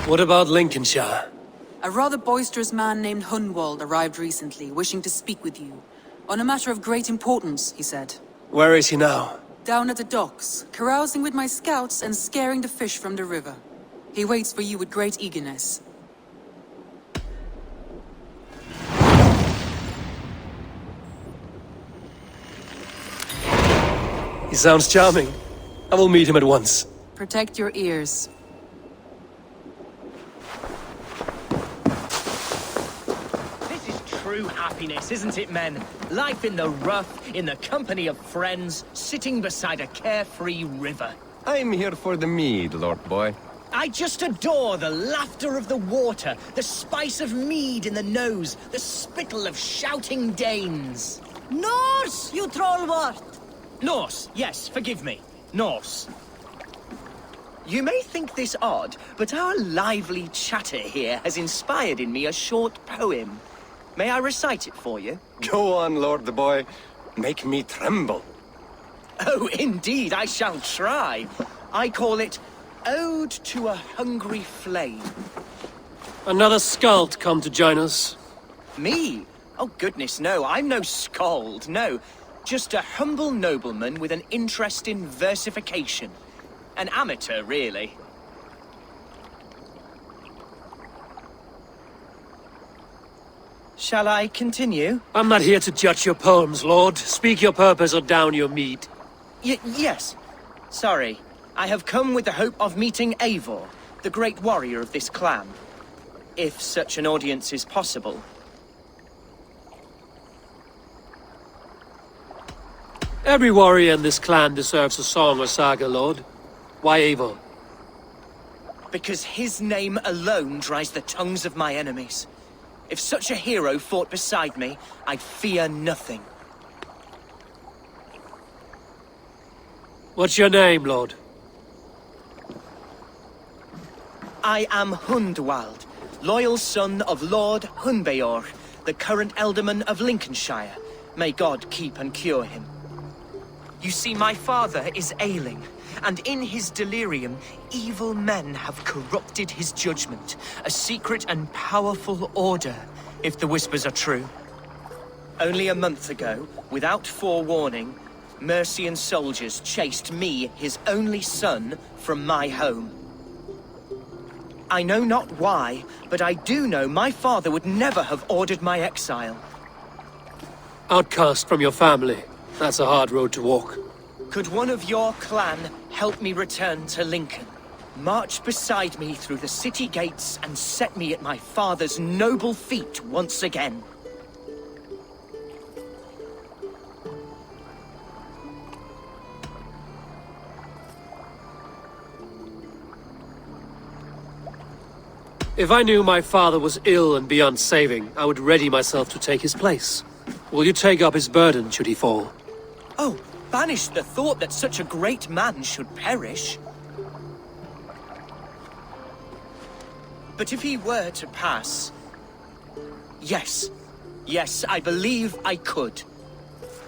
What about Lincolnshire? A rather boisterous man named Hunwald arrived recently, wishing to speak with you. On a matter of great importance, he said. Where is he now? Down at the docks, carousing with my scouts and scaring the fish from the river. He waits for you with great eagerness. He sounds charming. I will meet him at once. Protect your ears. This is true happiness, isn't it, men? Life in the rough, in the company of friends, sitting beside a carefree river. I'm here for the mead, Lord Boy. I just adore the laughter of the water, the spice of mead in the nose, the spittle of shouting Danes. Norse, you trollwort! Norse, yes, forgive me. Norse. You may think this odd, but our lively chatter here has inspired in me a short poem. May I recite it for you? Go on, Lord Boy. Make me tremble. Oh, indeed, I shall try. I call it Ode to a Hungry Flame. Another skald come to join us. Me? Oh, goodness, no, I'm no skald, no. Just a humble nobleman with an interest in versification. An amateur, really. Shall I continue? I'm not here to judge your poems, Lord. Speak your purpose or down your mead. Yes. Sorry. I have come with the hope of meeting Eivor, the great warrior of this clan. If such an audience is possible. Every warrior in this clan deserves a song or saga, Lord. Why Eivor? Because his name alone dries the tongues of my enemies. If such a hero fought beside me, I'd fear nothing. What's your name, Lord? I am Hundwald, loyal son of Lord Hunbeor, the current Elderman of Lincolnshire. May God keep and cure him. You see, my father is ailing, and in his delirium, evil men have corrupted his judgment. A secret and powerful order, if the whispers are true. Only a month ago, without forewarning, Mercian soldiers chased me, his only son, from my home. I know not why, but I do know my father would never have ordered my exile. Outcast from your family. That's a hard road to walk. Could one of your clan help me return to Lincoln? March beside me through the city gates and set me at my father's noble feet once again. If I knew my father was ill and beyond saving, I would ready myself to take his place. Will you take up his burden should he fall? Oh, banish the thought that such a great man should perish. But if he were to pass... Yes, I believe I could.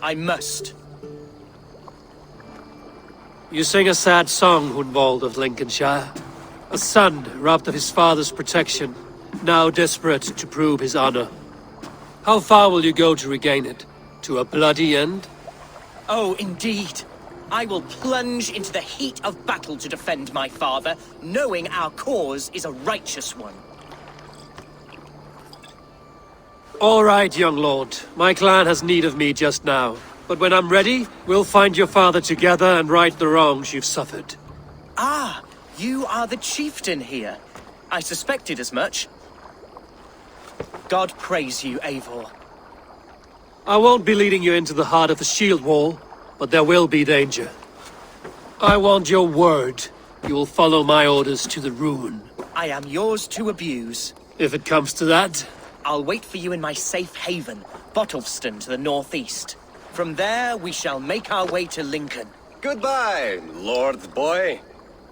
I must. You sing a sad song, Hunwald of Lincolnshire. A son robbed of his father's protection, now desperate to prove his honor. How far will you go to regain it? To a bloody end? Oh, indeed. I will plunge into the heat of battle to defend my father, knowing our cause is a righteous one. All right, young lord. My clan has need of me just now. But when I'm ready, we'll find your father together and right the wrongs you've suffered. Ah, you are the chieftain here. I suspected as much. God praise you, Eivor. I won't be leading you into the heart of the shield wall, but there will be danger. I want your word. You will follow my orders to the ruin. I am yours to abuse. If it comes to that. I'll wait for you in my safe haven, Bottleston to the northeast. From there, we shall make our way to Lincoln. Goodbye, Lord Boy.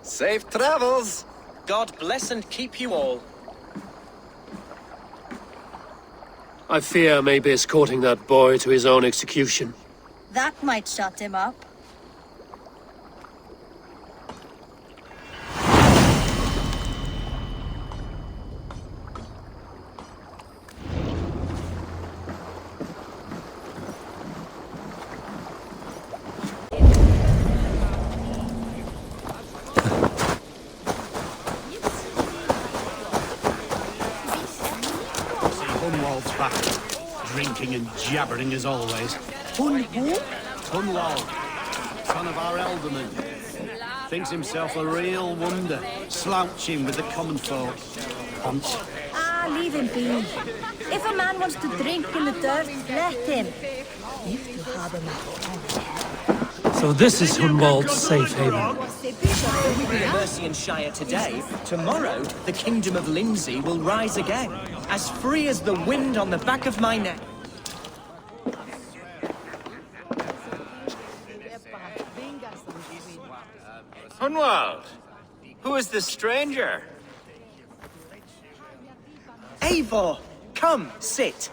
Safe travels. God bless and keep you all. I fear I may be escorting that boy to his own execution. That might shut him up. Hunwald's back. Drinking and jabbering as always. Hunwald? Hunwald, son of our elderman. Thinks himself a real wonder, slouching with the common folk. Hunt. Ah, leave him be. If a man wants to drink in the dirt, let him. If you have him at home. So this is Hunwald's safe haven. We be in Mercianshire today. Tomorrow, the kingdom of Lindsey will rise again, as free as the wind on the back of my neck. Hunwald, who is this stranger? Eivor, come, sit.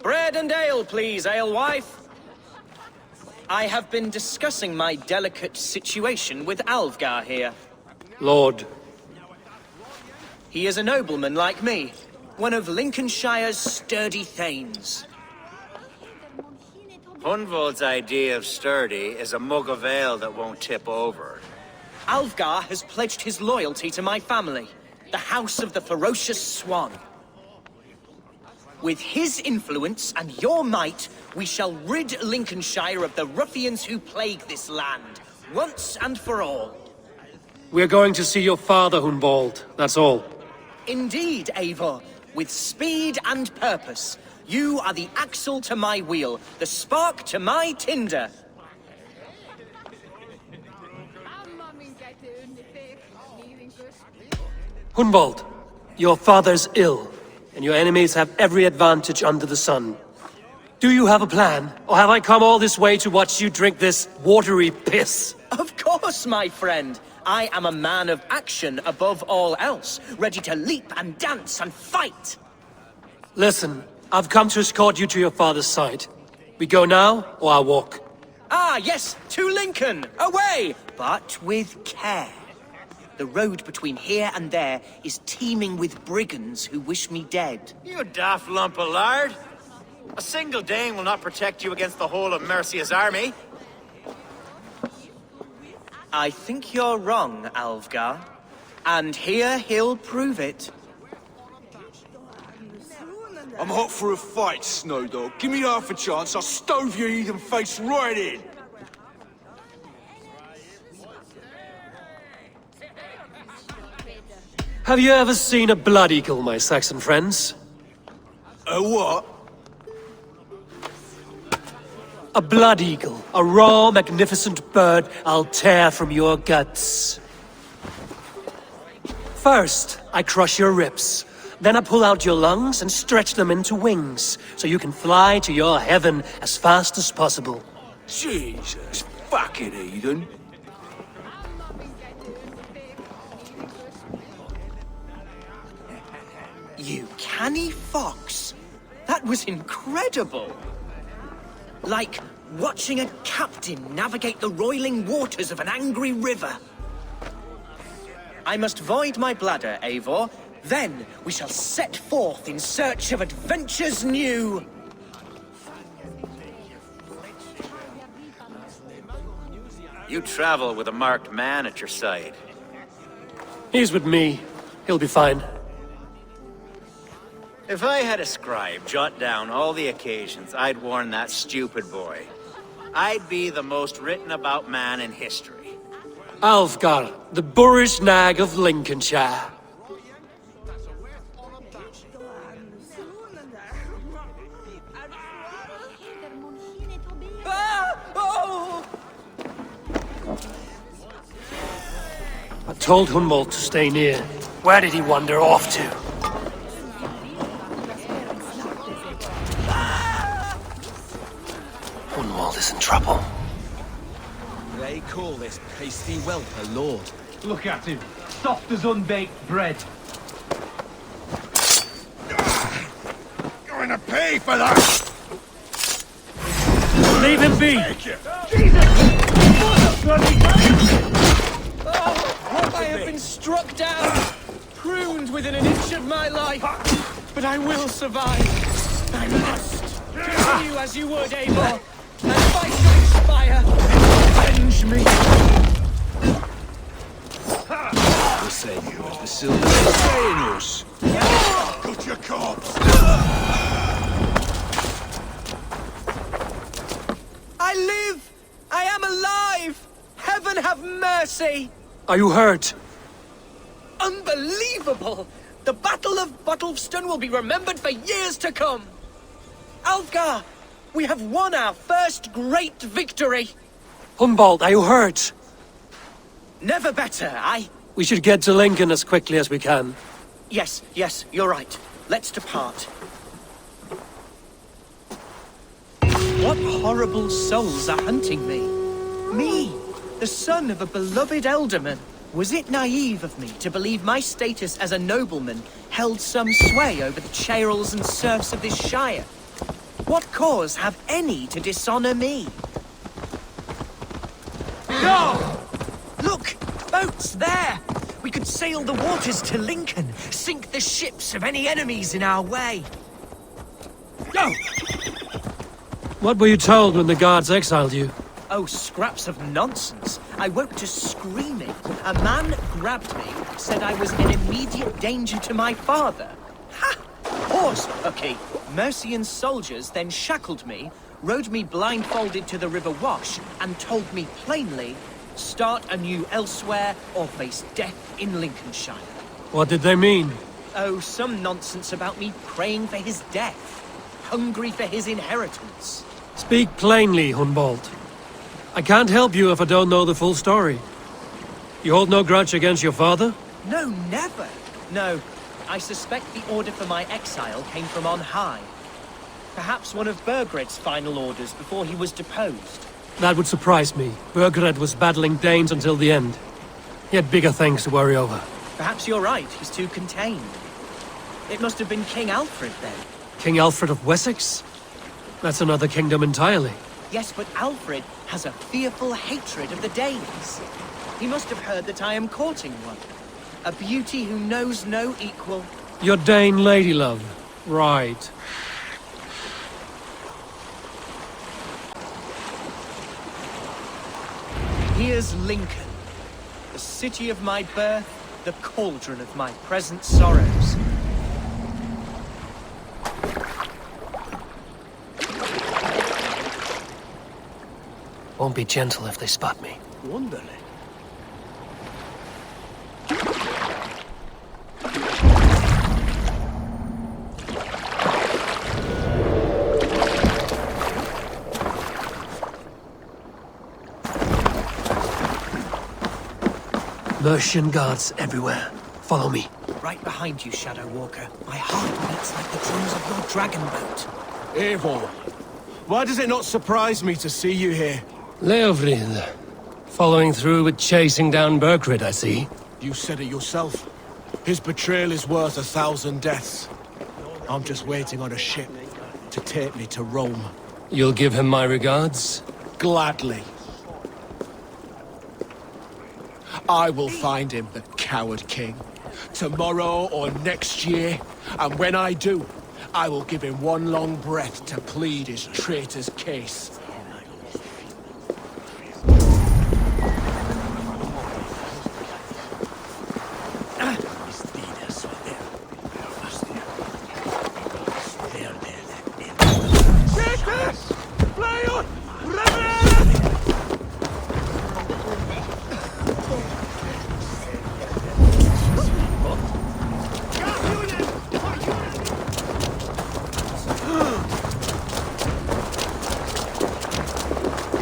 Bread and ale, please, alewife. I have been discussing my delicate situation with Alvgar here. Lord, He is a nobleman like me, one of Lincolnshire's sturdy thanes. Hunwald's idea of sturdy is a mug of ale that won't tip over. Alvgar has pledged his loyalty to my family, the House of the Ferocious Swan. With his influence and your might, we shall rid Lincolnshire of the ruffians who plague this land, once and for all. we're going to see your father, Hunwald. That's all. Indeed, Eivor, with speed and purpose. You are the axle to my wheel, the spark to my tinder. Hunwald, your father's ill, and your enemies have every advantage under the sun. Do you have a plan, or have I come all this way to watch you drink this watery piss? Of course, my friend. I am a man of action above all else, ready to leap and dance and fight. Listen, I've come to escort you to your father's side. We go now, or I walk? Ah, yes, to Lincoln, away, but with care. The road between here and there is teeming with brigands who wish me dead. You daft lump of lard! A single Dane will not protect you against the whole of Mercia's army. I think you're wrong, Alvgar. And here he'll prove it. I'm hot for a fight, Snowdog. Give me half a chance, I'll stove your heathen face right in! Have you ever seen a blood eagle, my Saxon friends? A what? A blood eagle. A raw, magnificent bird I'll tear from your guts. First, I crush your ribs. Then I pull out your lungs and stretch them into wings, so you can fly to your heaven as fast as possible. Jesus, fucking heathen. You canny fox. That was incredible. Like watching a captain navigate the roiling waters of an angry river. I must void my bladder, Eivor. Then we shall set forth in search of adventures new. You travel with a marked man at your side. He's with me. He'll be fine. If I had a scribe jot down all the occasions I'd warn that stupid boy, I'd be the most written about man in history. Alvgar, the boorish nag of Lincolnshire. Ah! Oh! I told Hunwald to stay near. Where did he wander off to? Hunwald is in trouble. They call this pasty whelp a lord. Look at him, soft as unbaked bread. Going to pay for that! Leave him be! Oh, I have been struck down, pruned within an inch of my life, but I will survive. I must. Continue as you would, Eivor, and fight to inspire. avenge me! The same you as the silver is saying us. Got your corpse! I live! I am alive! Heaven have mercy! Are you hurt? Unbelievable! The Battle of Bottleston will be remembered for years to come! Alfgar, we have won our first great victory! Hunwald, are you hurt? Never better, We should get to Lincoln as quickly as we can. Yes, you're right. Let's depart. What horrible souls are hunting me? Me, the son of a beloved ealdorman. Was it naive of me to believe my status as a nobleman held some sway over the chairels and serfs of this shire? What cause have any to dishonor me? No! Look! Boats there! We could sail the waters to Lincoln, sink the ships of any enemies in our way. Go! What were you told when the guards exiled you? Oh, scraps of nonsense. I woke to screaming. A man grabbed me, said I was in immediate danger to my father. Ha! Horse pucky. Mercian soldiers then shackled me, rode me blindfolded to the River Wash, and told me plainly, start anew elsewhere or face death in Lincolnshire. What did they mean? Oh, some nonsense about me praying for his death, hungry for his inheritance. Speak plainly, Hunwald. I can't help you if I don't know the full story. You hold no grudge against your father? No, never. No, I suspect the order for my exile came from on high. Perhaps one of Burgred's final orders before he was deposed. That would surprise me. Burgred was battling Danes until the end. He had bigger things to worry over. Perhaps you're right, he's too contained. It must have been King Alfred then. King Alfred of Wessex? That's another kingdom entirely. Yes, but Alfred has a fearful hatred of the Danes. He must have heard that I am courting one. A beauty who knows no equal. Your Dane lady love. Right. Here's Lincoln, the city of my birth, the cauldron of my present sorrows. Won't be gentle if they spot me. Wonderly. Mercian guards everywhere. Follow me. Right behind you, Shadow Walker. My heart beats like the drums of your dragon boat. Eivor, why does it not surprise me to see you here? Leofrid. Following through with chasing down Burgred, I see. You said it yourself. His betrayal is worth 1,000 deaths. I'm just waiting on a ship to take me to Rome. You'll give him my regards? Gladly. I will find him, the coward king. Tomorrow or next year. And when I do, I will give him one long breath to plead his traitor's case.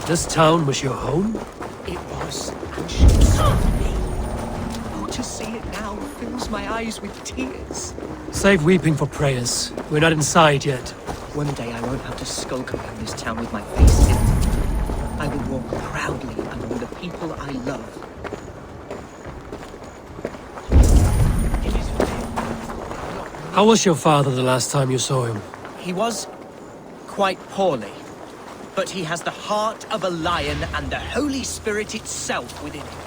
This town was your home? It was, and she served me. Oh, to see it now fills my eyes with tears. Save weeping for prayers. We're not inside yet. One day I won't have to skulk around this town with my face hidden. I will walk proudly among the people I love. How was your father the last time you saw him? He was quite poorly. But he has the heart of a lion and the Holy Spirit itself within him.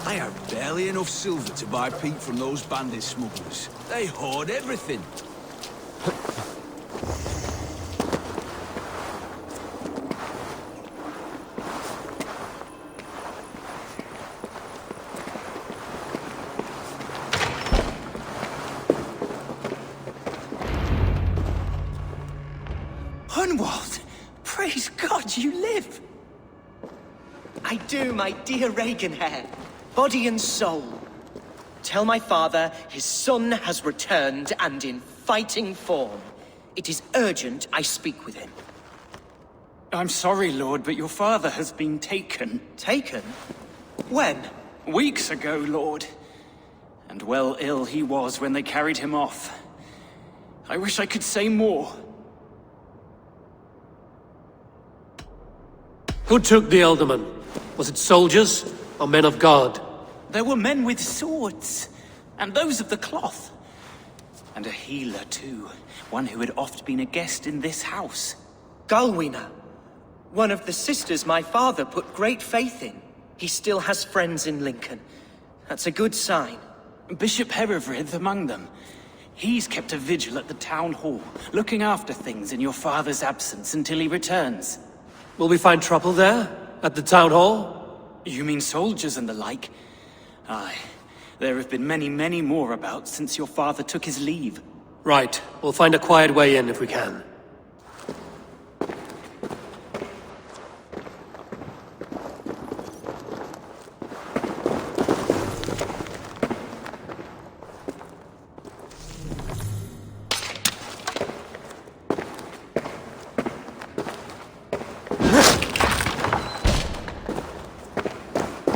I have barely enough silver to buy peat from those bandit smugglers. They hoard everything. Hunwald! Praise God you live! I do, my dear Reaganhair. Body and soul. Tell my father his son has returned and in fighting form. It is urgent I speak with him. I'm sorry, Lord, but your father has been taken. Taken? When? Weeks ago, Lord. And well ill he was when they carried him off. I wish I could say more. Who took the Elderman? Was it soldiers or men of God? There were men with swords, and those of the cloth. And a healer, too. One who had oft been a guest in this house. Galwina. One of the sisters my father put great faith in. He still has friends in Lincoln. That's a good sign. Bishop Herefrith among them. He's kept a vigil at the town hall, looking after things in your father's absence until he returns. Will we find trouble there? At the town hall? You mean soldiers and the like? Aye. There have been many, many more about since your father took his leave. Right. We'll find a quiet way in if we can.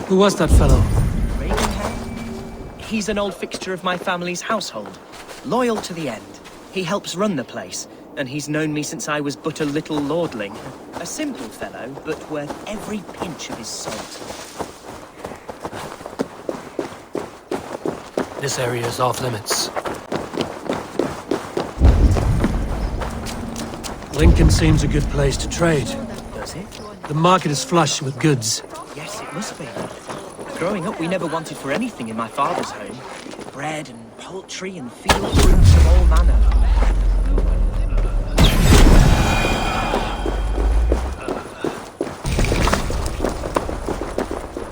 Who was that fellow? Reaganhair? He's an old fixture of my family's household. Loyal to the end. He helps run the place, and he's known me since I was but a little lordling. A simple fellow, but worth every pinch of his salt. This area is off limits. Lincoln seems a good place to trade. Does it? The market is flush with goods. Yes, it must be. Growing up, we never wanted for anything in my father's home. Bread and poultry and field fruits of all manner.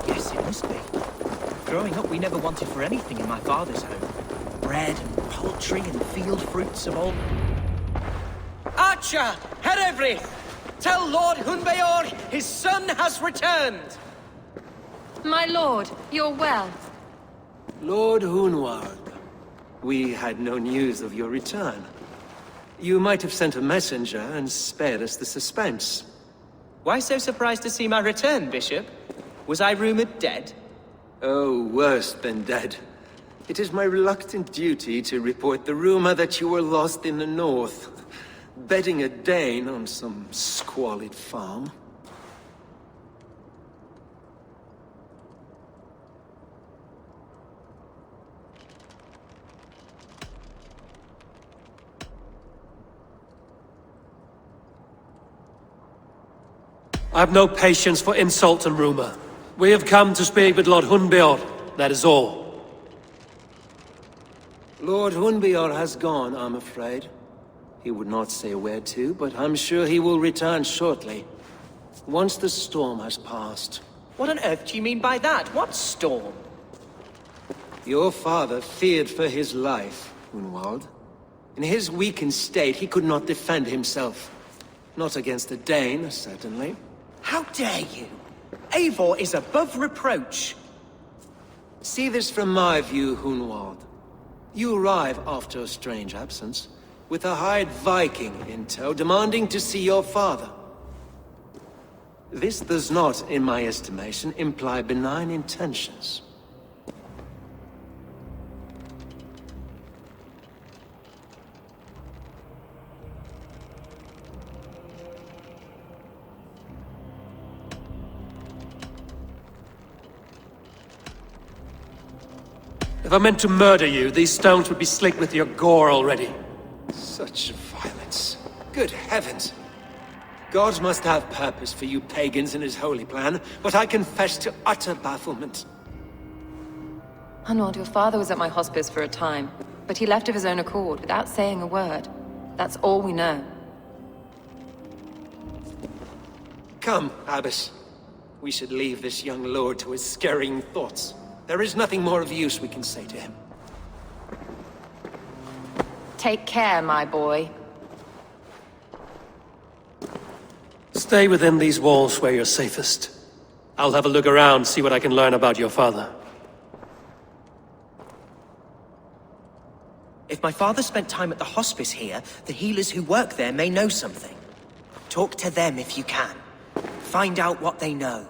Yes, it must be. Growing up, we never wanted for anything in my father's home. Bread and poultry and field fruits of all... Archer! Herefrith! Tell Lord Hunbeor his son has returned! My lord, you're well. Lord Hunwald, we had no news of your return. You might have sent a messenger and spared us the suspense. Why so surprised to see my return, Bishop? Was I rumored dead? Oh, worse than dead. It is my reluctant duty to report the rumor that you were lost in the north, bedding a Dane on some squalid farm. I have no patience for insult and rumor. We have come to speak with Lord Hunbeor, that is all. Lord Hunbeor has gone, I'm afraid. He would not say where to, but I'm sure he will return shortly. Once the storm has passed. What on earth do you mean by that? What storm? Your father feared for his life, Hunwald. In his weakened state, he could not defend himself. Not against a Dane, certainly. How dare you? Eivor is above reproach. See this from my view, Hunwald. You arrive after a strange absence, with a hired Viking in tow, demanding to see your father. This does not, in my estimation, imply benign intentions. If I meant to murder you, these stones would be slick with your gore already. Such violence. Good heavens! God must have purpose for you pagans in his holy plan, but I confess to utter bafflement. Hunwald, your father was at my hospice for a time, but he left of his own accord without saying a word. That's all we know. Come, Abbess. We should leave this young lord to his scurrying thoughts. There is nothing more of use we can say to him. Take care, my boy. Stay within these walls where you're safest. I'll have a look around, see what I can learn about your father. If my father spent time at the hospice here, the healers who work there may know something. Talk to them if you can. Find out what they know.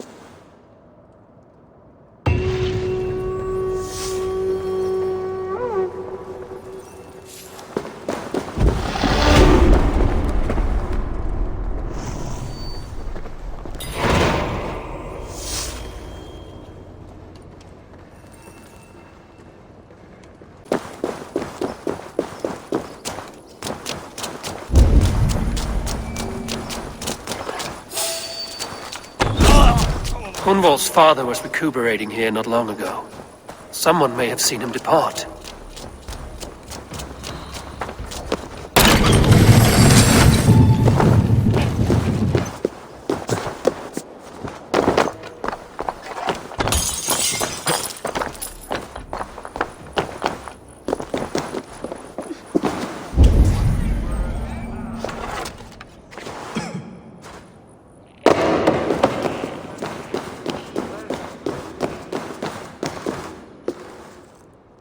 Hunwald's father was recuperating here not long ago. Someone may have seen him depart.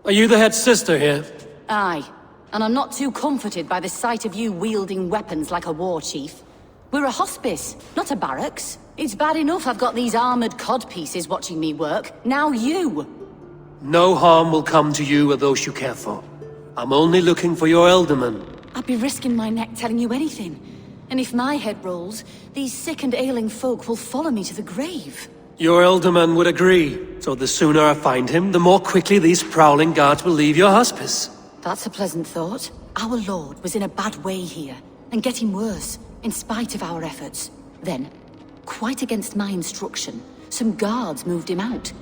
Are you the head sister here? Aye. And I'm not too comforted by the sight of you wielding weapons like a war chief. We're a hospice, not a barracks. It's bad enough I've got these armored codpieces watching me work. Now you! No harm will come to you or those you care for. I'm only looking for your Elderman. I'd be risking my neck telling you anything. And if my head rolls, these sick and ailing folk will follow me to the grave. Your Elderman would agree. So the sooner I find him, the more quickly these prowling guards will leave your hospice. That's a pleasant thought. Our lord was in a bad way here, and getting worse, in spite of our efforts. Then, quite against my instruction, some guards moved him out.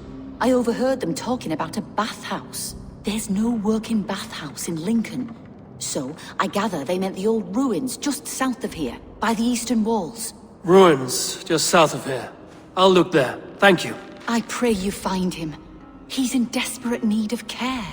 I overheard them talking about a bathhouse. There's no working bathhouse in Lincoln. So, I gather they meant the old ruins just south of here, by the eastern walls. Ruins, just south of here. I'll look there. Thank you. I pray you find him. He's in desperate need of care.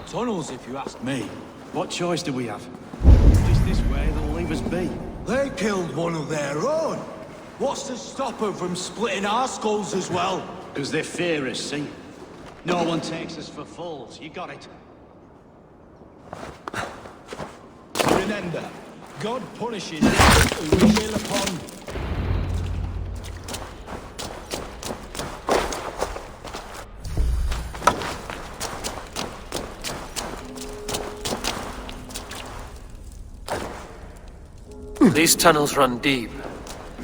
Tunnels, if you ask me. What choice do we have? Is this where they'll leave us be? They killed one of their own. What's to stop them from splitting our skulls as well? Because they fear us, see? No one takes us for fools. You got it. Remember, God punishes who we will upon. These tunnels run deep.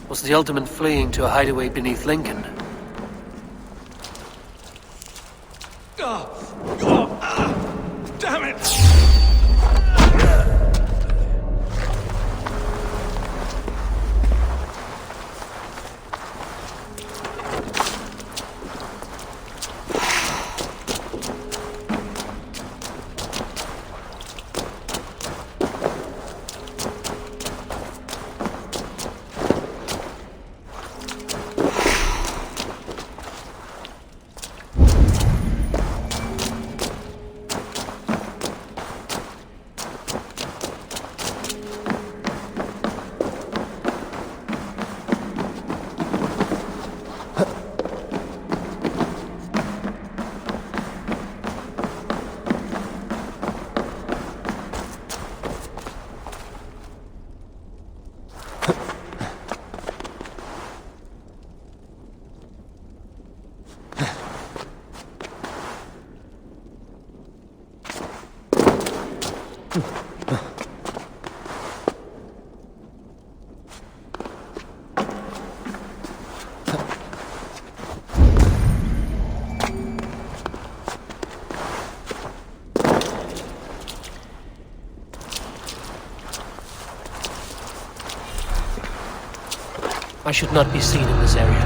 Was the Ultimate fleeing to a hideaway beneath Lincoln? Damn it! I should not be seen in this area.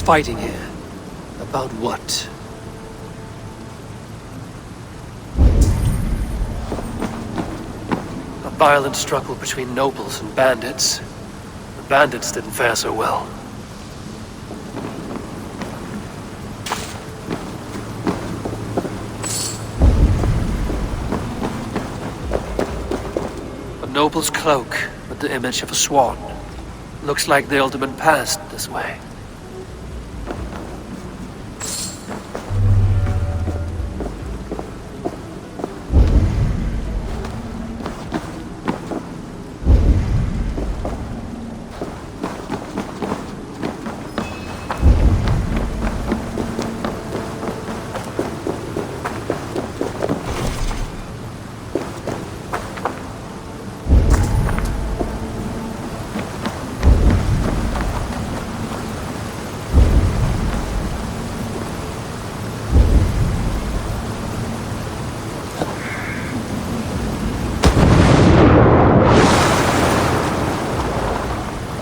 Fighting here. About what? A violent struggle between nobles and bandits. The bandits didn't fare so well. A noble's cloak with the image of a swan. Looks like the alderman passed this way.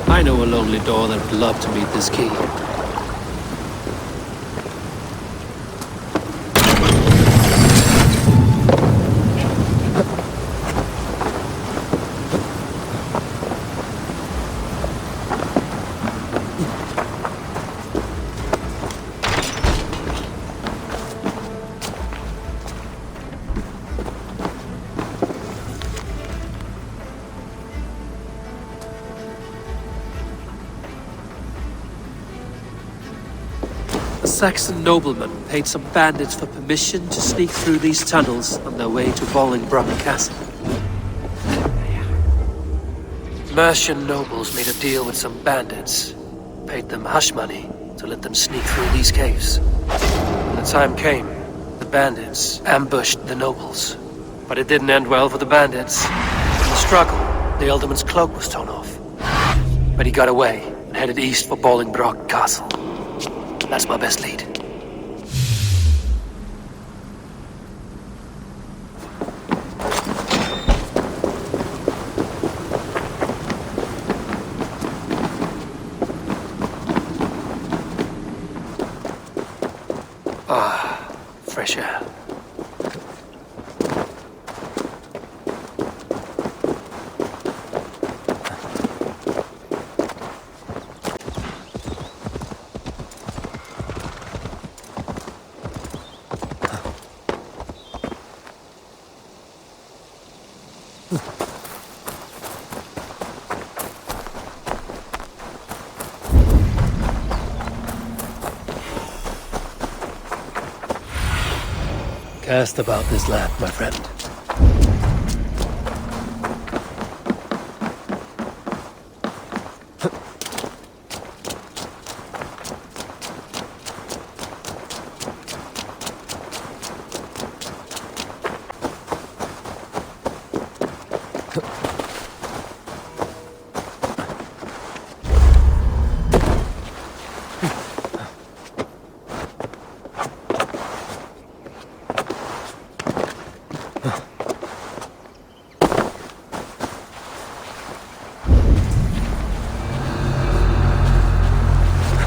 I know a lonely door that would love to meet this key. A Saxon nobleman paid some bandits for permission to sneak through these tunnels on their way to Bolingbroke Castle. Mercian nobles made a deal with some bandits. Paid them hush money to let them sneak through these caves. When the time came, the bandits ambushed the nobles. But it didn't end well for the bandits. In the struggle, the Elderman's cloak was torn off. But he got away and headed east for Bolingbroke Castle. That's my best lead. Fresh air. Cast about this land, my friend.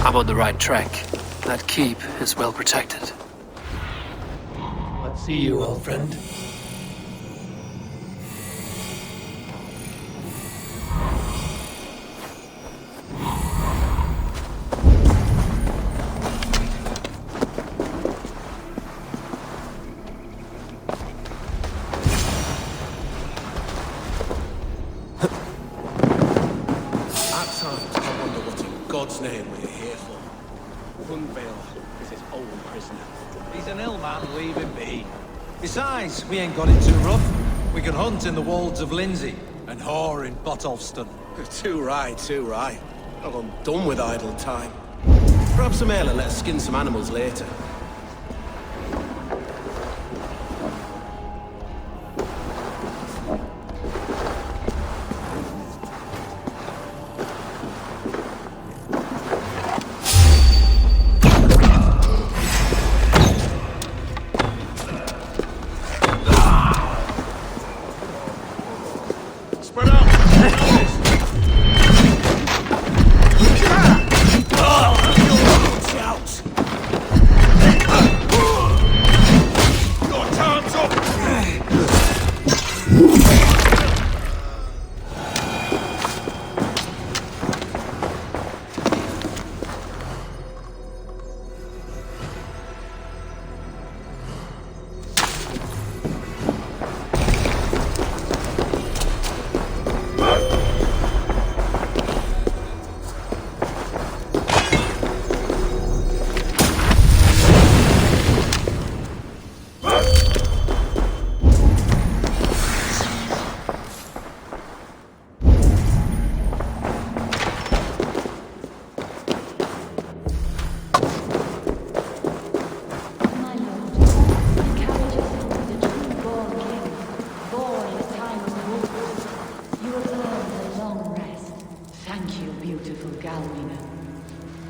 I'm on the right track. That keep is well protected. Let's see you, old friend. God's name we're here for. Hunwald is his own prisoner. He's an ill man, leave him be. Besides, we ain't got it too rough. We can hunt in the wolds of Lindsey and whore in Botolfston. Too right, too right. I'm done with idle time. Grab some ale and let's skin some animals later.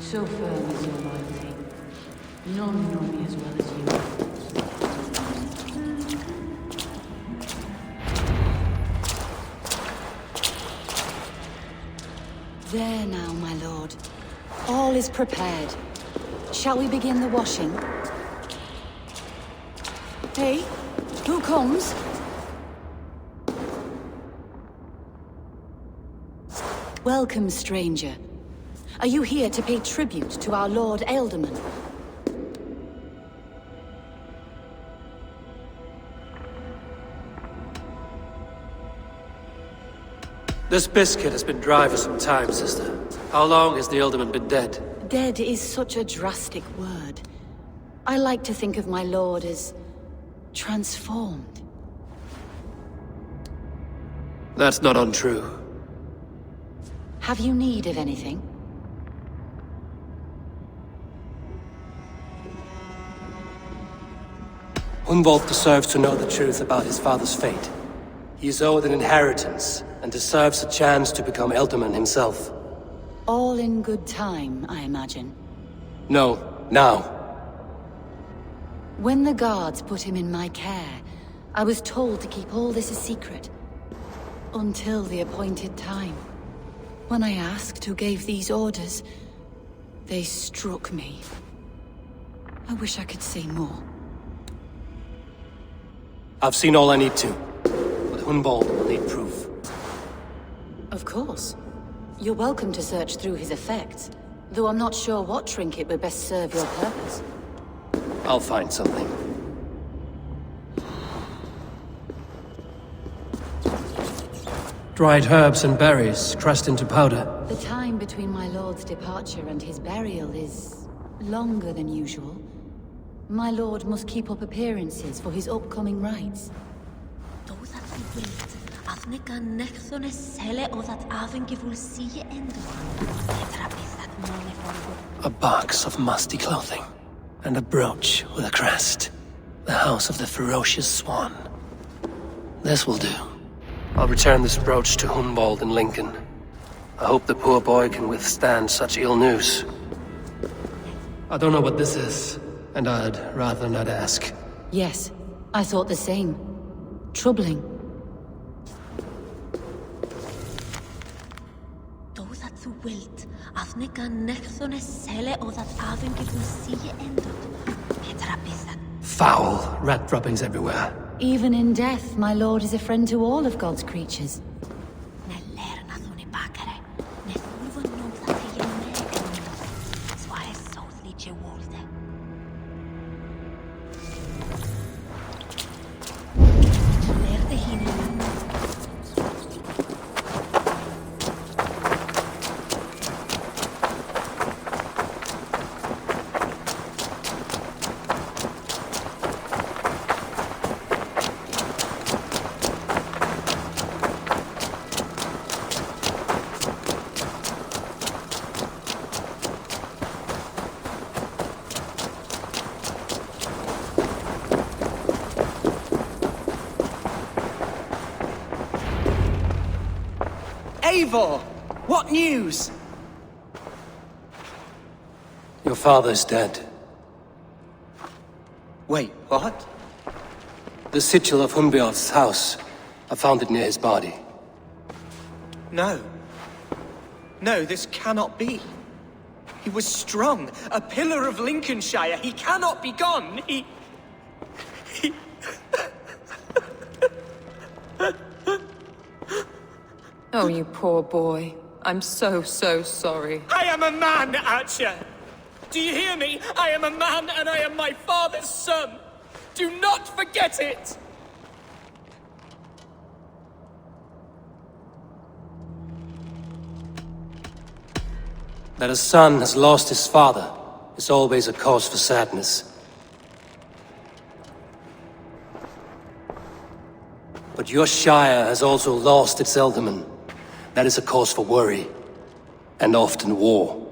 So firm is your loyalty. None know me as well as you. There now, my lord. All is prepared. Shall we begin the washing? Hey, who comes? Welcome, stranger. Are you here to pay tribute to our Lord Ealdorman? This biscuit has been dry for some time, sister. How long has the Ealdorman been dead? Dead is such a drastic word. I like to think of my lord as transformed. That's not untrue. Have you need of anything? Hunwald deserves to know the truth about his father's fate. He is owed an inheritance, and deserves a chance to become Elderman himself. All in good time, I imagine. No, now. When the guards put him in my care, I was told to keep all this a secret. Until the appointed time. When I asked who gave these orders, they struck me. I wish I could say more. I've seen all I need to, but Hunwald will need proof. Of course. You're welcome to search through his effects, though I'm not sure what trinket would best serve your purpose. I'll find something. Dried herbs and berries, crushed into powder. The time between my lord's departure and his burial is longer than usual. My lord must keep up appearances for his upcoming rites. A box of musty clothing, and a brooch with a crest. The house of the ferocious swan. This will do. I'll return this brooch to Hunwald in Lincoln. I hope the poor boy can withstand such ill news. I don't know what this is, and I'd rather not ask. Yes, I thought the same. Troubling. Foul rat droppings everywhere. Even in death, my lord is a friend to all of God's creatures. Eivor! What news? Your father's dead. Wait, what? The sigil of Hunbeorth's house. I found it near his body. No. No, this cannot be. He was strong, a pillar of Lincolnshire. He cannot be gone. He... Oh, you poor boy. I'm so sorry. I am a man, Archer! Do you hear me? I am a man and I am my father's son! Do not forget it! That a son has lost his father is always a cause for sadness. But your Shire has also lost its Elderman. That is a cause for worry, and often war.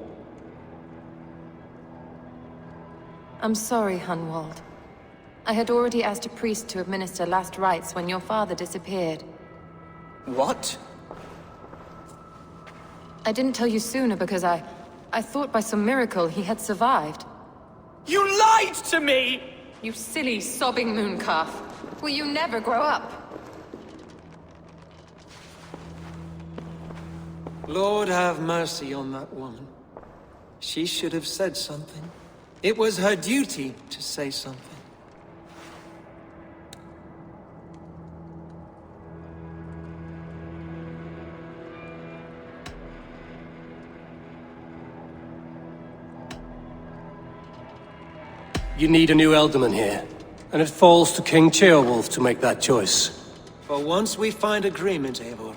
I'm sorry, Hunwald. I had already asked a priest to administer last rites when your father disappeared. What? I didn't tell you sooner because I thought by some miracle he had survived. You lied to me! You silly, sobbing mooncalf. Will you never grow up? Lord have mercy on that woman. She should have said something. It was her duty to say something. You need a new Elderman here, and it falls to King Ceolwulf to make that choice. For once we find agreement, Eivor.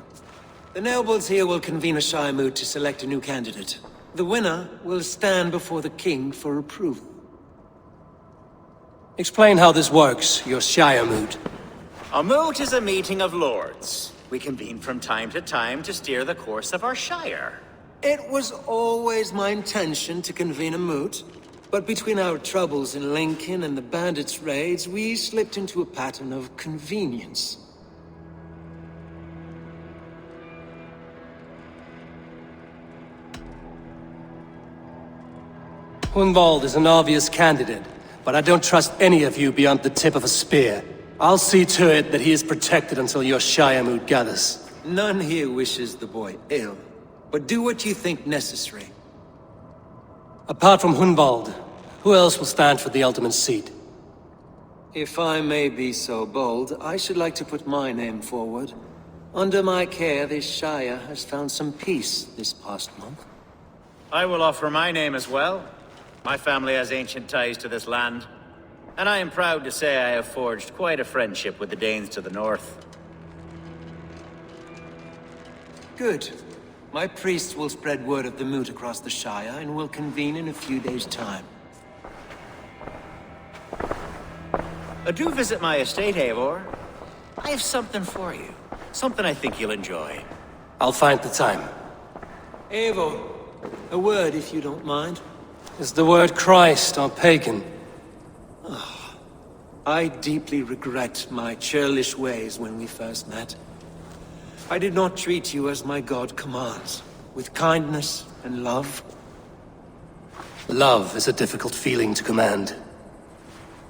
The nobles here will convene a Shire moot to select a new candidate. The winner will stand before the king for approval. Explain how this works, your Shire moot. A moot is a meeting of lords. We convene from time to time to steer the course of our Shire. It was always my intention to convene a moot, but between our troubles in Lincoln and the bandits' raids, we slipped into a pattern of convenience. Hunwald is an obvious candidate, but I don't trust any of you beyond the tip of a spear. I'll see to it that he is protected until your Shire mood gathers. None here wishes the boy ill, but do what you think necessary. Apart from Hunwald, who else will stand for the ultimate seat? If I may be so bold, I should like to put my name forward. Under my care, this Shire has found some peace this past month. I will offer my name as well. My family has ancient ties to this land, and I am proud to say I have forged quite a friendship with the Danes to the north. Good. My priests will spread word of the moot across the Shire, and will convene in a few days' time. Do visit my estate, Eivor. I have something for you. Something I think you'll enjoy. I'll find the time. Eivor, a word if you don't mind. Is the word Christ or pagan? I deeply regret my churlish ways when we first met. I did not treat you as my god commands, with kindness and love. Love is a difficult feeling to command.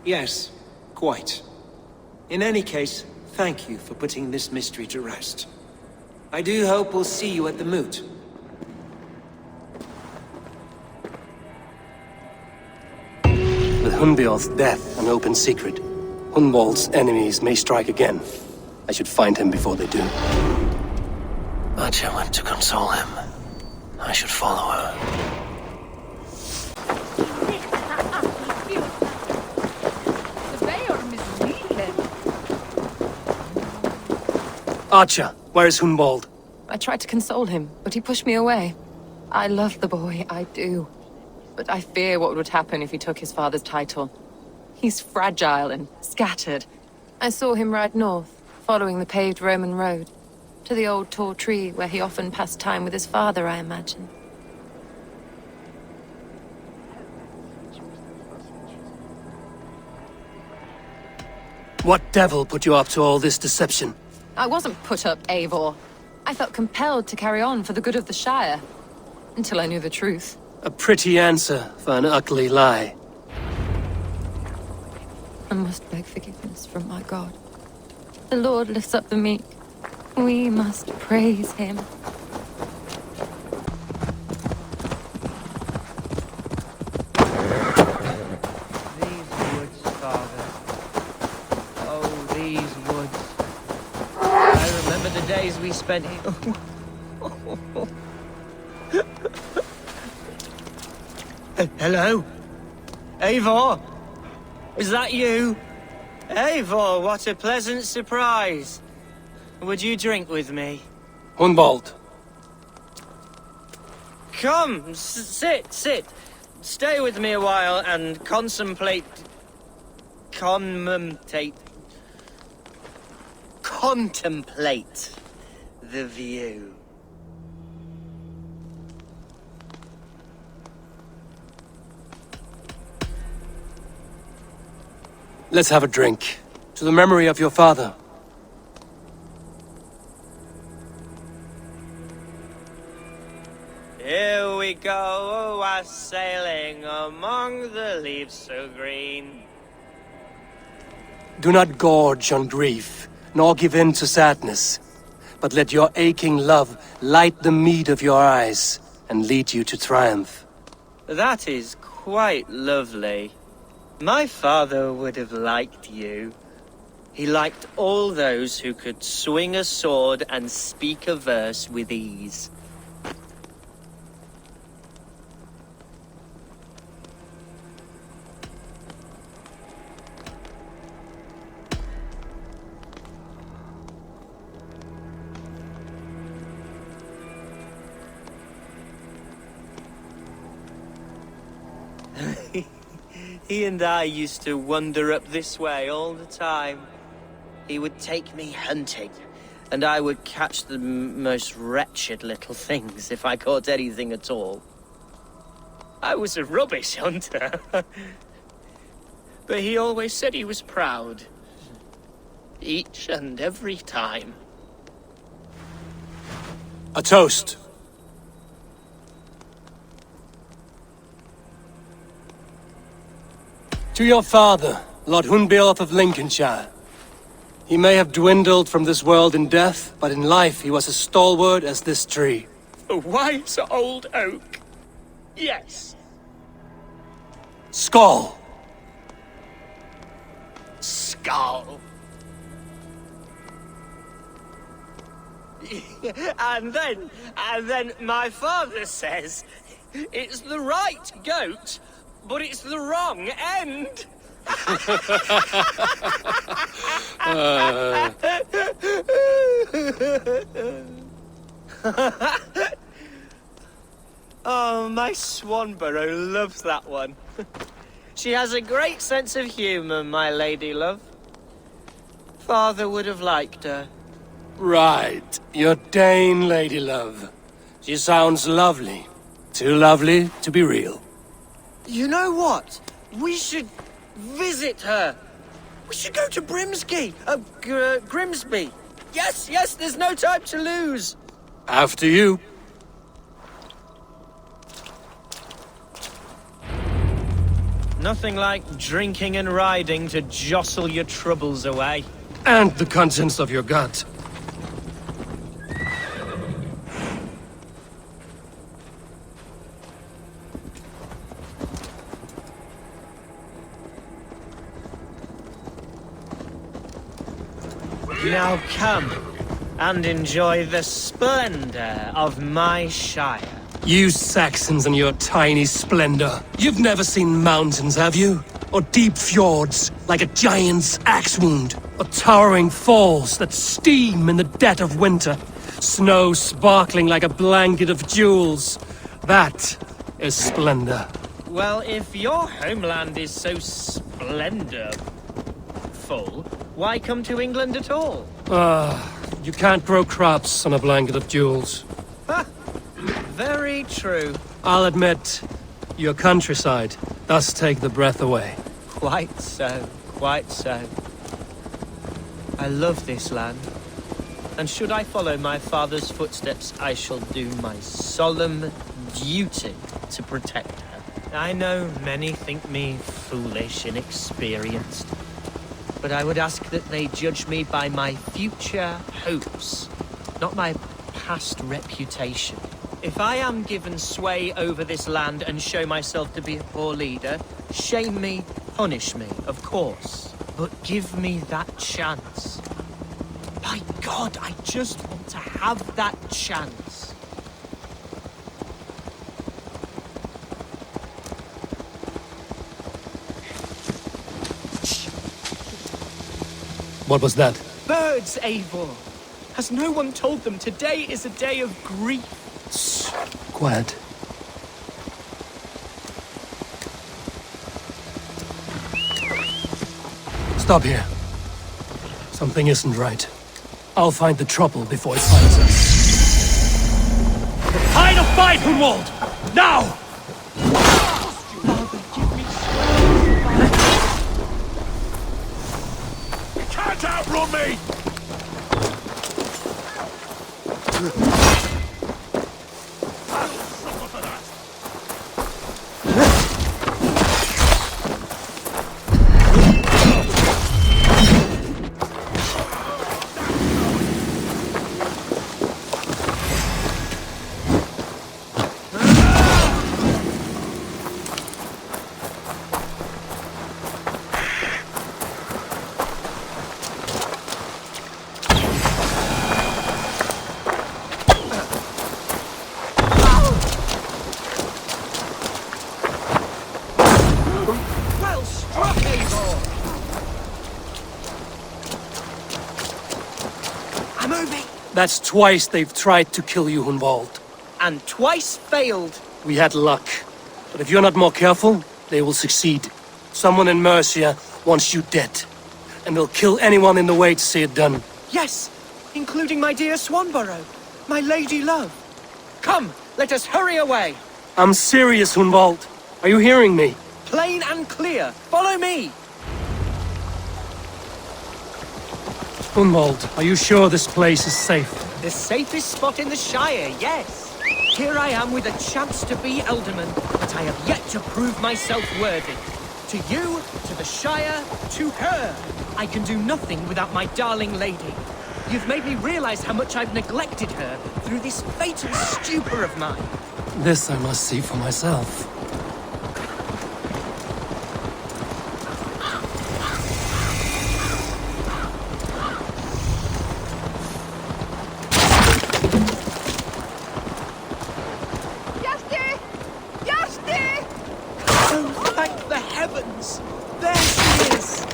Yes, quite. In any case, thank you for putting this mystery to rest. I do hope we'll see you at the moot. With Hunbeor's death an open secret, Hunwald's enemies may strike again. I should find him before they do. Archer went to console him. I should follow her. Archer, where is Hunwald? I tried to console him, but he pushed me away. I love the boy, I do. But I fear what would happen if he took his father's title. He's fragile and scattered. I saw him ride north, following the paved Roman road. To the old tall tree where he often passed time with his father, I imagine. What devil put you up to all this deception? I wasn't put up, Eivor. I felt compelled to carry on for the good of the Shire. Until I knew the truth. A pretty answer for an ugly lie. I must beg forgiveness from my God. The Lord lifts up the meek. We must praise him. These woods, Father. Oh, these woods. I remember the days we spent here. Hello? Eivor? Is that you? Eivor, what a pleasant surprise. Would you drink with me? Hunwald. Come, sit. Stay with me a while and contemplate the view. Let's have a drink. To the memory of your father. Here we go, sailing among the leaves so green. Do not gorge on grief, nor give in to sadness, but let your aching love light the mead of your eyes and lead you to triumph. That is quite lovely. My father would have liked you. He liked all those who could swing a sword and speak a verse with ease. He and I used to wander up this way all the time. He would take me hunting, And I would catch the most wretched little things if I caught anything at all. I was a rubbish hunter. But he always said he was proud. Each and every time. A toast. To your father, Lord Hunbeorth of Lincolnshire. He may have dwindled from this world in death, but in life he was as stalwart as this tree. A wise old oak. Yes. Skull. Skull. And then my father says, it's the right goat, but it's the wrong end. Oh, my Swanborough loves that one. She has a great sense of humour, my lady love. Father would have liked her. Right. Your Dane lady love. She sounds lovely. Too lovely to be real. You know what? We should visit her. We should go to Grimsby. Yes, there's no time to lose. After you. Nothing like drinking and riding to jostle your troubles away. And the contents of your gut. Now come and enjoy the splendor of my shire. You Saxons and your tiny splendor. You've never seen mountains, have you? Or deep fjords, like a giant's axe wound? Or towering falls that steam in the dead of winter? Snow sparkling like a blanket of jewels? That is splendor. Well, if your homeland is so splendorful, why come to England at all? You can't grow crops on a blanket of jewels. Ha! Very true. I'll admit, your countryside does take the breath away. Quite so, quite so. I love this land. And should I follow my father's footsteps, I shall do my solemn duty to protect her. I know many think me foolish, inexperienced. But I would ask that they judge me by my future hopes, not my past reputation. If I am given sway over this land and show myself to be a poor leader, shame me, punish me, of course. But give me that chance. By God, I just want to have that chance. What was that? Birds, Eivor! Has no one told them today is a day of grief? Shh. Quiet. Stop here. Something isn't right. I'll find the trouble before it finds us. Prepare to fight, Hunwald! Now! You can't outrun me! That's twice they've tried to kill you, Hunwald. And twice failed. We had luck. But if you're not more careful, they will succeed. Someone in Mercia wants you dead. And they'll kill anyone in the way to see it done. Yes, including my dear Swanborough, my lady love. Come, let us hurry away. I'm serious, Hunwald. Are you hearing me? Plain and clear. Follow me. Hunwald, are you sure this place is safe? The safest spot in the Shire, yes. Here I am with a chance to be Elderman, but I have yet to prove myself worthy. To you, to the Shire, to her. I can do nothing without my darling lady. You've made me realize how much I've neglected her through this fatal stupor of mine. This I must see for myself. Oh, thank the heavens! There she is!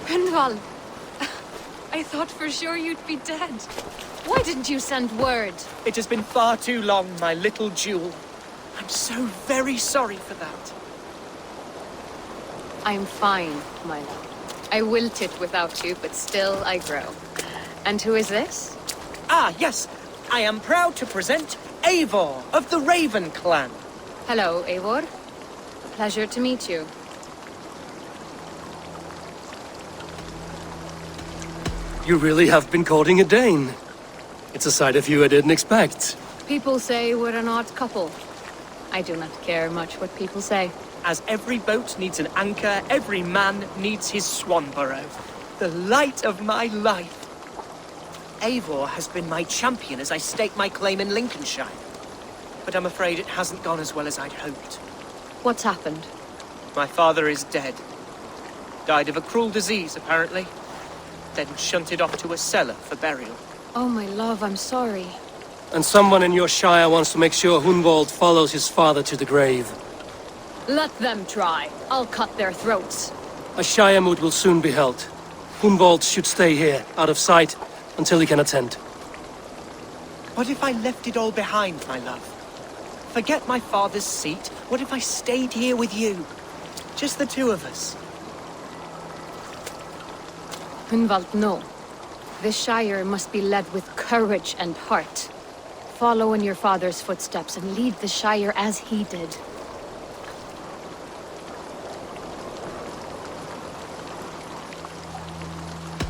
Hunwald, I thought for sure you'd be dead. Why didn't you send word? It has been far too long, my little jewel. I'm so very sorry for that. I'm fine, my love. I wilted without you, but still I grow. And who is this? Ah, yes. I am proud to present Eivor of the Raven clan. Hello, Eivor. Pleasure to meet you. You really have been courting a Dane. It's a side of you I didn't expect. People say we're an odd couple. I do not care much what people say. As every boat needs an anchor, every man needs his Swanborough. The light of my life. Eivor has been my champion as I stake my claim in Lincolnshire. But I'm afraid it hasn't gone as well as I'd hoped. What's happened? My father is dead. Died of a cruel disease, apparently. Then shunted off to a cellar for burial. Oh, my love, I'm sorry. And someone in your Shire wants to make sure Hunwald follows his father to the grave. Let them try. I'll cut their throats. A Shire moot will soon be held. Hunwald should stay here, out of sight, until he can attend. What if I left it all behind, my love? Forget my father's seat. What if I stayed here with you? Just the two of us. Hunwald, no. This Shire must be led with courage and heart. Follow in your father's footsteps and lead the Shire as he did.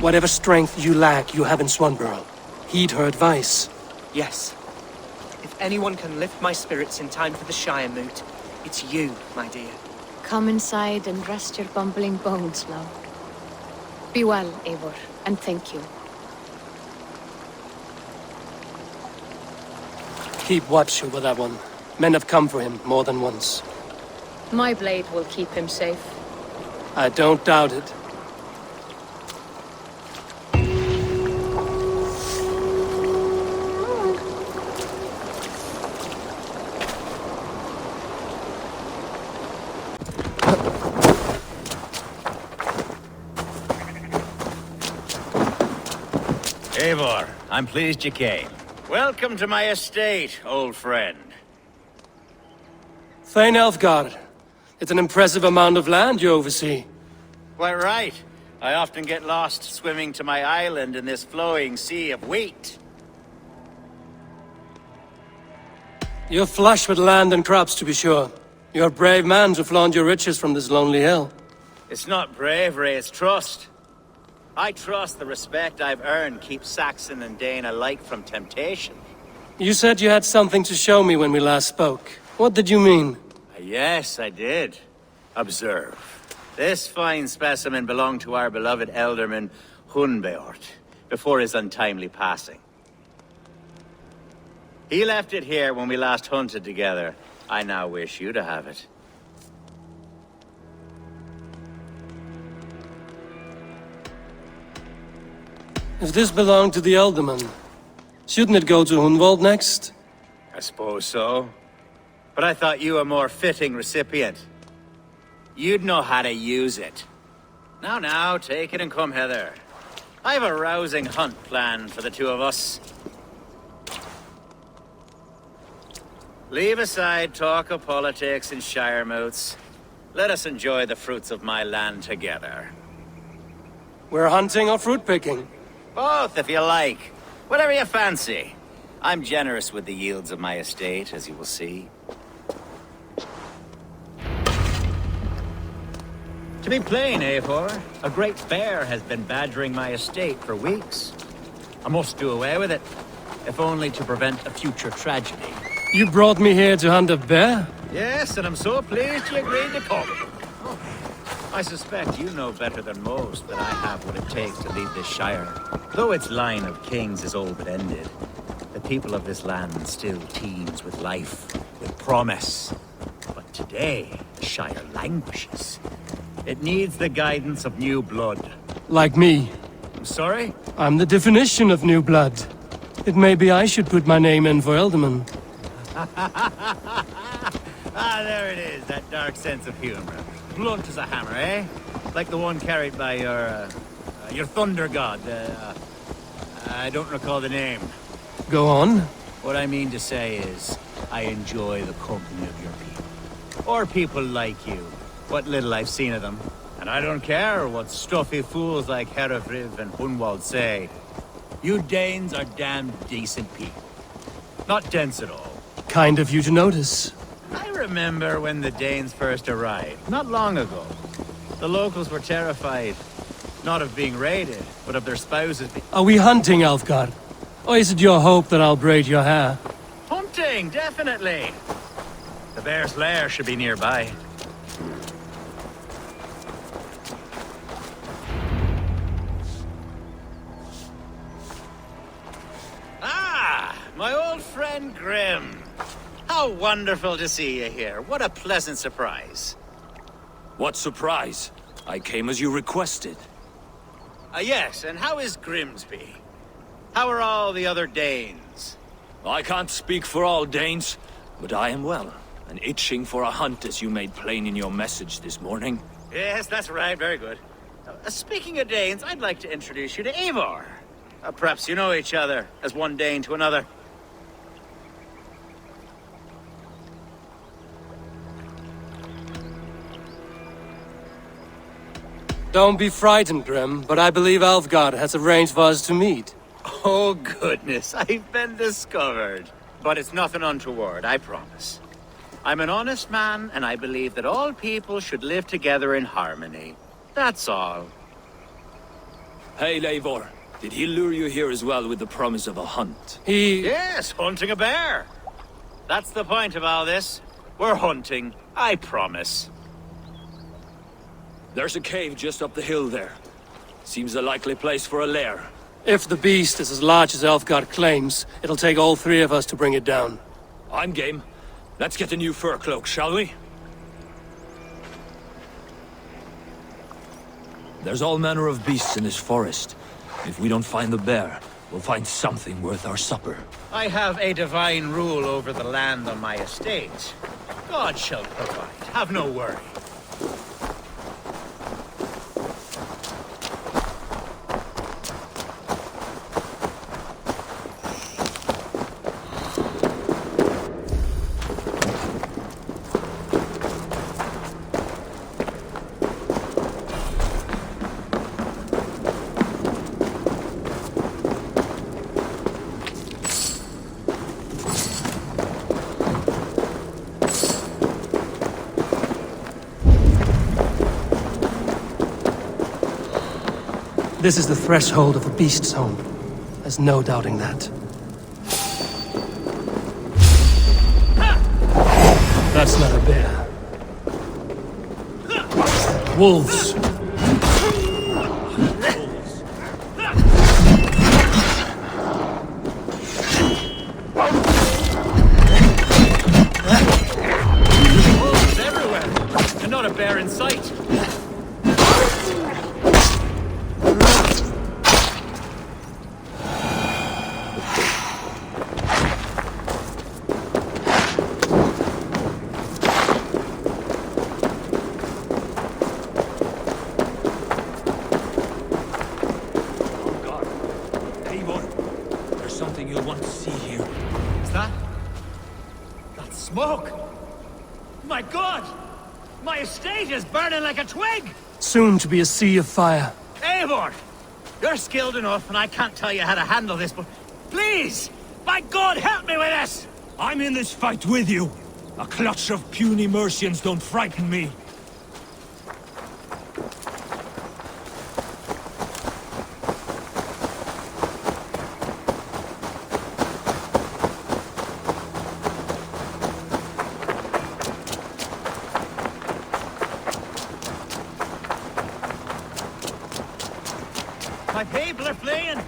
Whatever strength you lack, you have in Swanborough. Heed her advice. Yes. If anyone can lift my spirits in time for the Shire moot, it's you, my dear. Come inside and rest your bumbling bones, love. Be well, Eivor, and thank you. Keep watch over that one. Men have come for him more than once. My blade will keep him safe. I don't doubt it. Eivor, I'm pleased you came. Welcome to my estate, old friend. Thane Elfgar. It's an impressive amount of land you oversee. Quite right. I often get lost swimming to my island in this flowing sea of wheat. You're flush with land and crops, to be sure. You're a brave man to flaunt your riches from this lonely hill. It's not bravery, it's trust. I trust the respect I've earned keeps Saxon and Dane alike from temptation. You said you had something to show me when we last spoke. What did you mean? Yes, I did. Observe. This fine specimen belonged to our beloved Elderman Hunbeort, before his untimely passing. He left it here when we last hunted together. I now wish you to have it. If this belonged to the Elderman, shouldn't it go to Hunwald next? I suppose so. But I thought you a more fitting recipient. You'd know how to use it. Now, take it and come hither. I have a rousing hunt planned for the two of us. Leave aside talk of politics and shire moats. Let us enjoy the fruits of my land together. We're hunting or fruit picking? Both, if you like. Whatever you fancy. I'm generous with the yields of my estate, as you will see. To be plain, Eivor, a great bear has been badgering my estate for weeks. I must do away with it, if only to prevent a future tragedy. You brought me here to hunt a bear? Yes, and I'm so pleased you agreed to come. I suspect you know better than most that I have what it takes to lead this shire. Though its line of kings is all but ended, the people of this land still teems with life, with promise. But today, the shire languishes. It needs the guidance of new blood. Like me. I'm sorry? I'm the definition of new blood. It may be I should put my name in for Elderman. Ah, there it is, that dark sense of humor. Blunt as a hammer, eh? Like the one carried by your thunder god. I don't recall the name. Go on. What I mean to say is, I enjoy the company of your people. Or people like you. What little I've seen of them. And I don't care what stuffy fools like Herefriv and Hunwald say. You Danes are damn decent people. Not dense at all. Kind of you to notice. I remember when the Danes first arrived, not long ago. The locals were terrified, not of being raided, but of their spouses being... Are we hunting, Alfgar? Or is it your hope that I'll braid your hair? Hunting, definitely! The bear's lair should be nearby. Ah! My old friend Grim. How wonderful to see you here. What a pleasant surprise. What surprise? I came as you requested. Yes, and how is Grimsby? How are all the other Danes? I can't speak for all Danes, but I am well, and itching for a hunt as you made plain in your message this morning. Yes, that's right. Very good. Speaking of Danes, I'd like to introduce you to Eivor. Perhaps you know each other, as one Dane to another. Don't be frightened, Grim, but I believe Alfgar has arranged for us to meet. Oh, goodness, I've been discovered. But it's nothing untoward, I promise. I'm an honest man, and I believe that all people should live together in harmony. That's all. Hey, Eivor. Did he lure you here as well with the promise of a hunt? Yes, hunting a bear. That's the point of all this. We're hunting, I promise. There's a cave just up the hill there. Seems a likely place for a lair. If the beast is as large as Elfgar claims, it'll take all three of us to bring it down. I'm game. Let's get a new fur cloak, shall we? There's all manner of beasts in this forest. If we don't find the bear, we'll find something worth our supper. I have a divine rule over the land on my estate. God shall provide. Have no worry. This is the threshold of a beast's home. There's no doubting that. That's not a bear. Wolves. Wolves everywhere, and not a bear in sight. something you'll want to see here. Is that smoke? My God! My estate is burning like a twig! Soon to be a sea of fire. Eivor! You're skilled enough, and I can't tell you how to handle this, but please! By God, help me with this! I'm in this fight with you. A clutch of puny Mercians don't frighten me. My people are fleeing!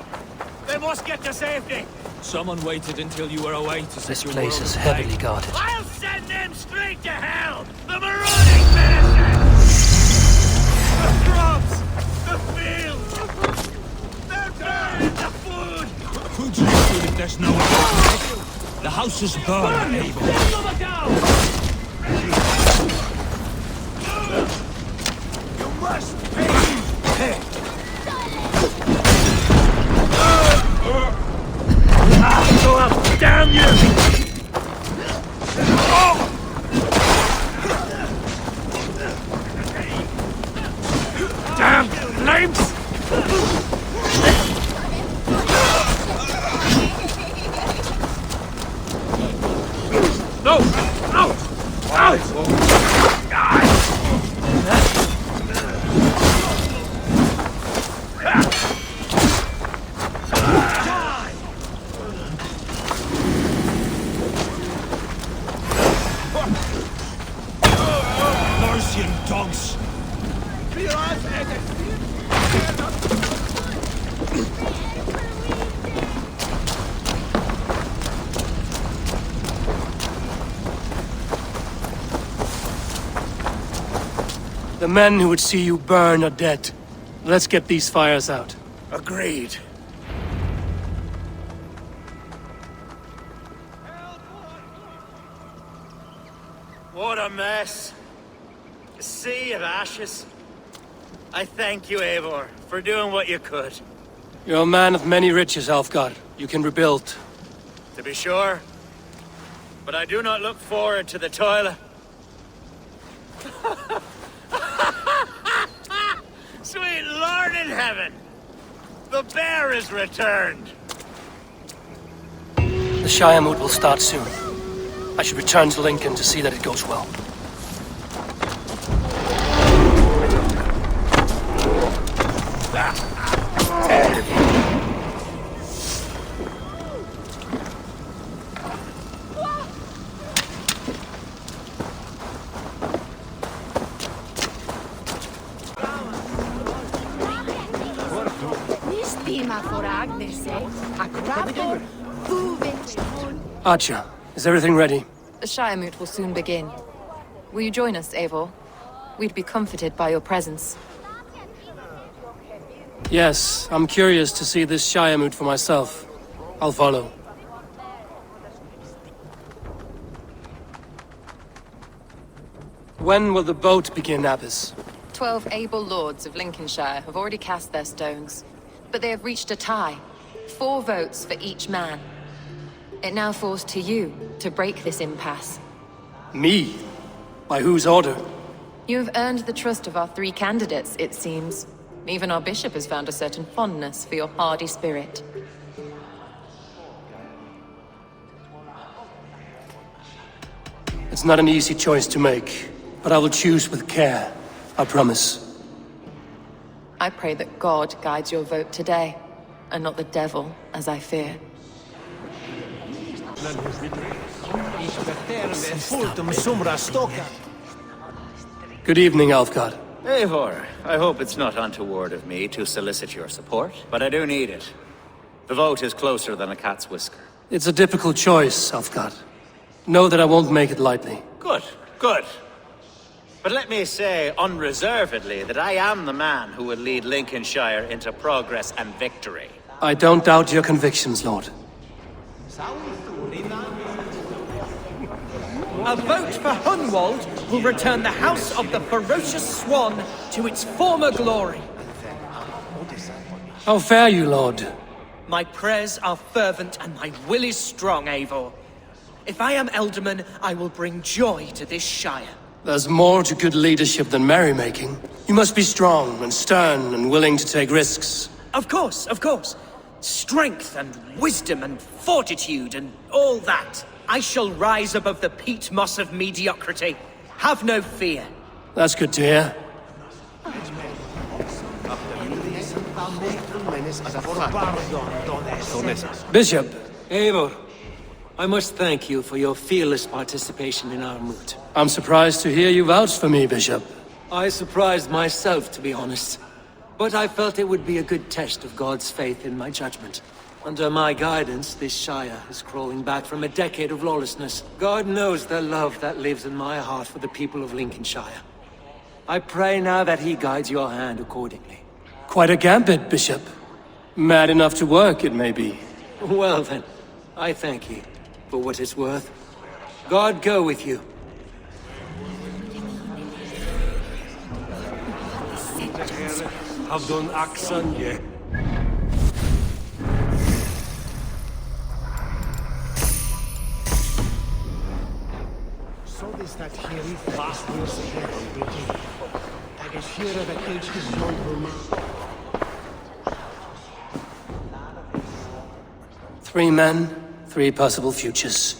They must get to safety! Someone waited until you were away to set This your place world is aflame. heavily guarded. I'll send them straight to hell! The marauding medicine! The crops! The fields! They're burning the food! Food's no good if there's no one. The house is burned, Eivor. Let them down! You must pay! Go up! Damn you! Damn flames! No! No! Mercian dogs! The men who would see you burn are dead. Let's get these fires out. Agreed. What a mess. A sea of ashes. I thank you, Eivor, for doing what you could. You're a man of many riches, Alfgard. You can rebuild. To be sure. But I do not look forward to the toil. Sweet Lord in heaven! The bear is returned! The Shire mood will start soon. I should return to Lincoln to see that it goes well. Archer, is everything ready? The Shire moot will soon begin. Will you join us, Eivor? We'd be comforted by your presence. Yes, I'm curious to see this Shire moot for myself. I'll follow. When will the boat begin, Abbess? 12 able lords of Lincolnshire have already cast their stones, but they have reached a tie. 4 votes for each man. It now falls to you to break this impasse. Me? By whose order? You have earned the trust of our 3 candidates, it seems. Even our bishop has found a certain fondness for your hardy spirit. It's not an easy choice to make, but I will choose with care. I promise. I pray that God guides your vote today, and not the devil, as I fear. Good evening, Alfgard. Eivor, I hope it's not untoward of me to solicit your support, but I do need it. The vote is closer than a cat's whisker. It's a difficult choice, Alfgard. Know that I won't make it lightly. Good, good. But let me say unreservedly that I am the man who will lead Lincolnshire into progress and victory. I don't doubt your convictions, Lord. A vote for Hunwald will return the House of the Ferocious Swan to its former glory. How fare you, Lord? My prayers are fervent and my will is strong, Eivor. If I am Elderman, I will bring joy to this Shire. There's more to good leadership than merrymaking. You must be strong and stern and willing to take risks. Of course, of course. Strength and wisdom and fortitude and all that. I shall rise above the peat moss of mediocrity. Have no fear. That's good to hear. Bishop. Eivor, I must thank you for your fearless participation in our moot. I'm surprised to hear you vouch for me, Bishop. I surprised myself, to be honest. But I felt it would be a good test of God's faith in my judgment. Under my guidance, this Shire is crawling back from a decade of lawlessness. God knows the love that lives in my heart for the people of Lincolnshire. I pray now that he guides your hand accordingly. Quite a gambit, Bishop. Mad enough to work, it may be. Well then, I thank you for what it's worth. God go with you. Have done accent, yeah. So this that here is fast news here on Britain. I guess here the cage is young. 3 men, 3 possible futures.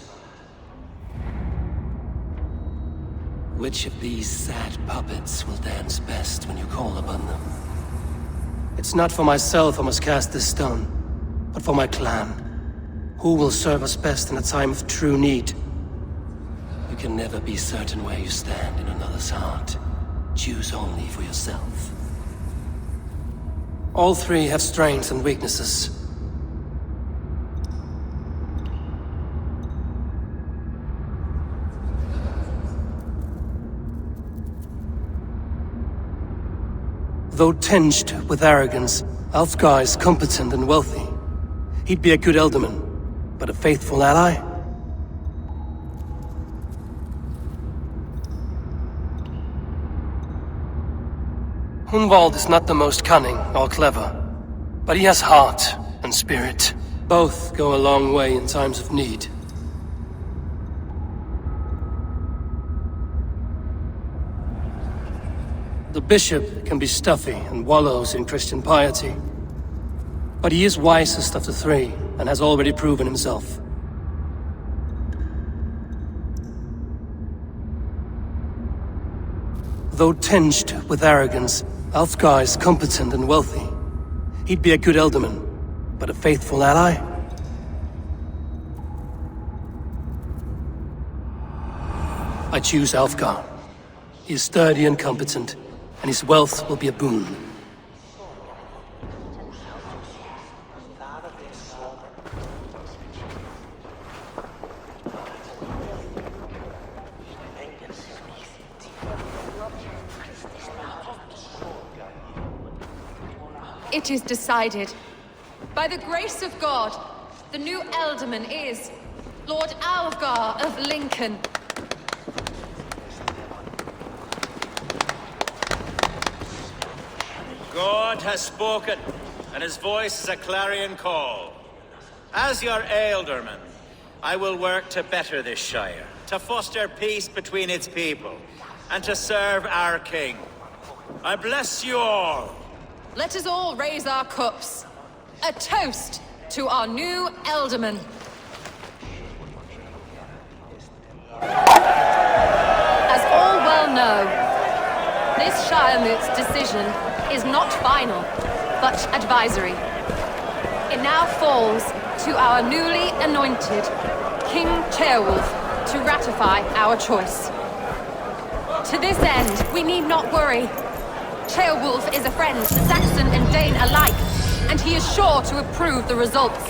Which of these sad puppets will dance best when you call upon them? It's not for myself I must cast this stone, but for my clan. Who will serve us best in a time of true need? You can never be certain where you stand in another's heart. Choose only for yourself. All 3 have strengths and weaknesses. Though tinged with arrogance, Alfgar is competent and wealthy. He'd be a good Elderman, but a faithful ally? Hunwald is not the most cunning or clever, but he has heart and spirit. Both go a long way in times of need. The bishop can be stuffy and wallows in Christian piety. But he is wisest of the 3, and has already proven himself. Though tinged with arrogance, Alfgar is competent and wealthy. He'd be a good Elderman, but a faithful ally? I choose Alfgar. He is sturdy and competent, and his wealth will be a boon. It is decided. By the grace of God, the new Elderman is Lord Alfgar of Lincoln. God has spoken, and his voice is a clarion call. As your Ealdorman, I will work to better this Shire, to foster peace between its people, and to serve our king. I bless you all. Let us all raise our cups. A toast to our new Elderman. As all well know, this Shiremoot's decision is not final, but advisory. It now falls to our newly anointed King Ceolwulf to ratify our choice. To this end, we need not worry. Ceolwulf is a friend to Saxon and Dane alike, and he is sure to approve the results.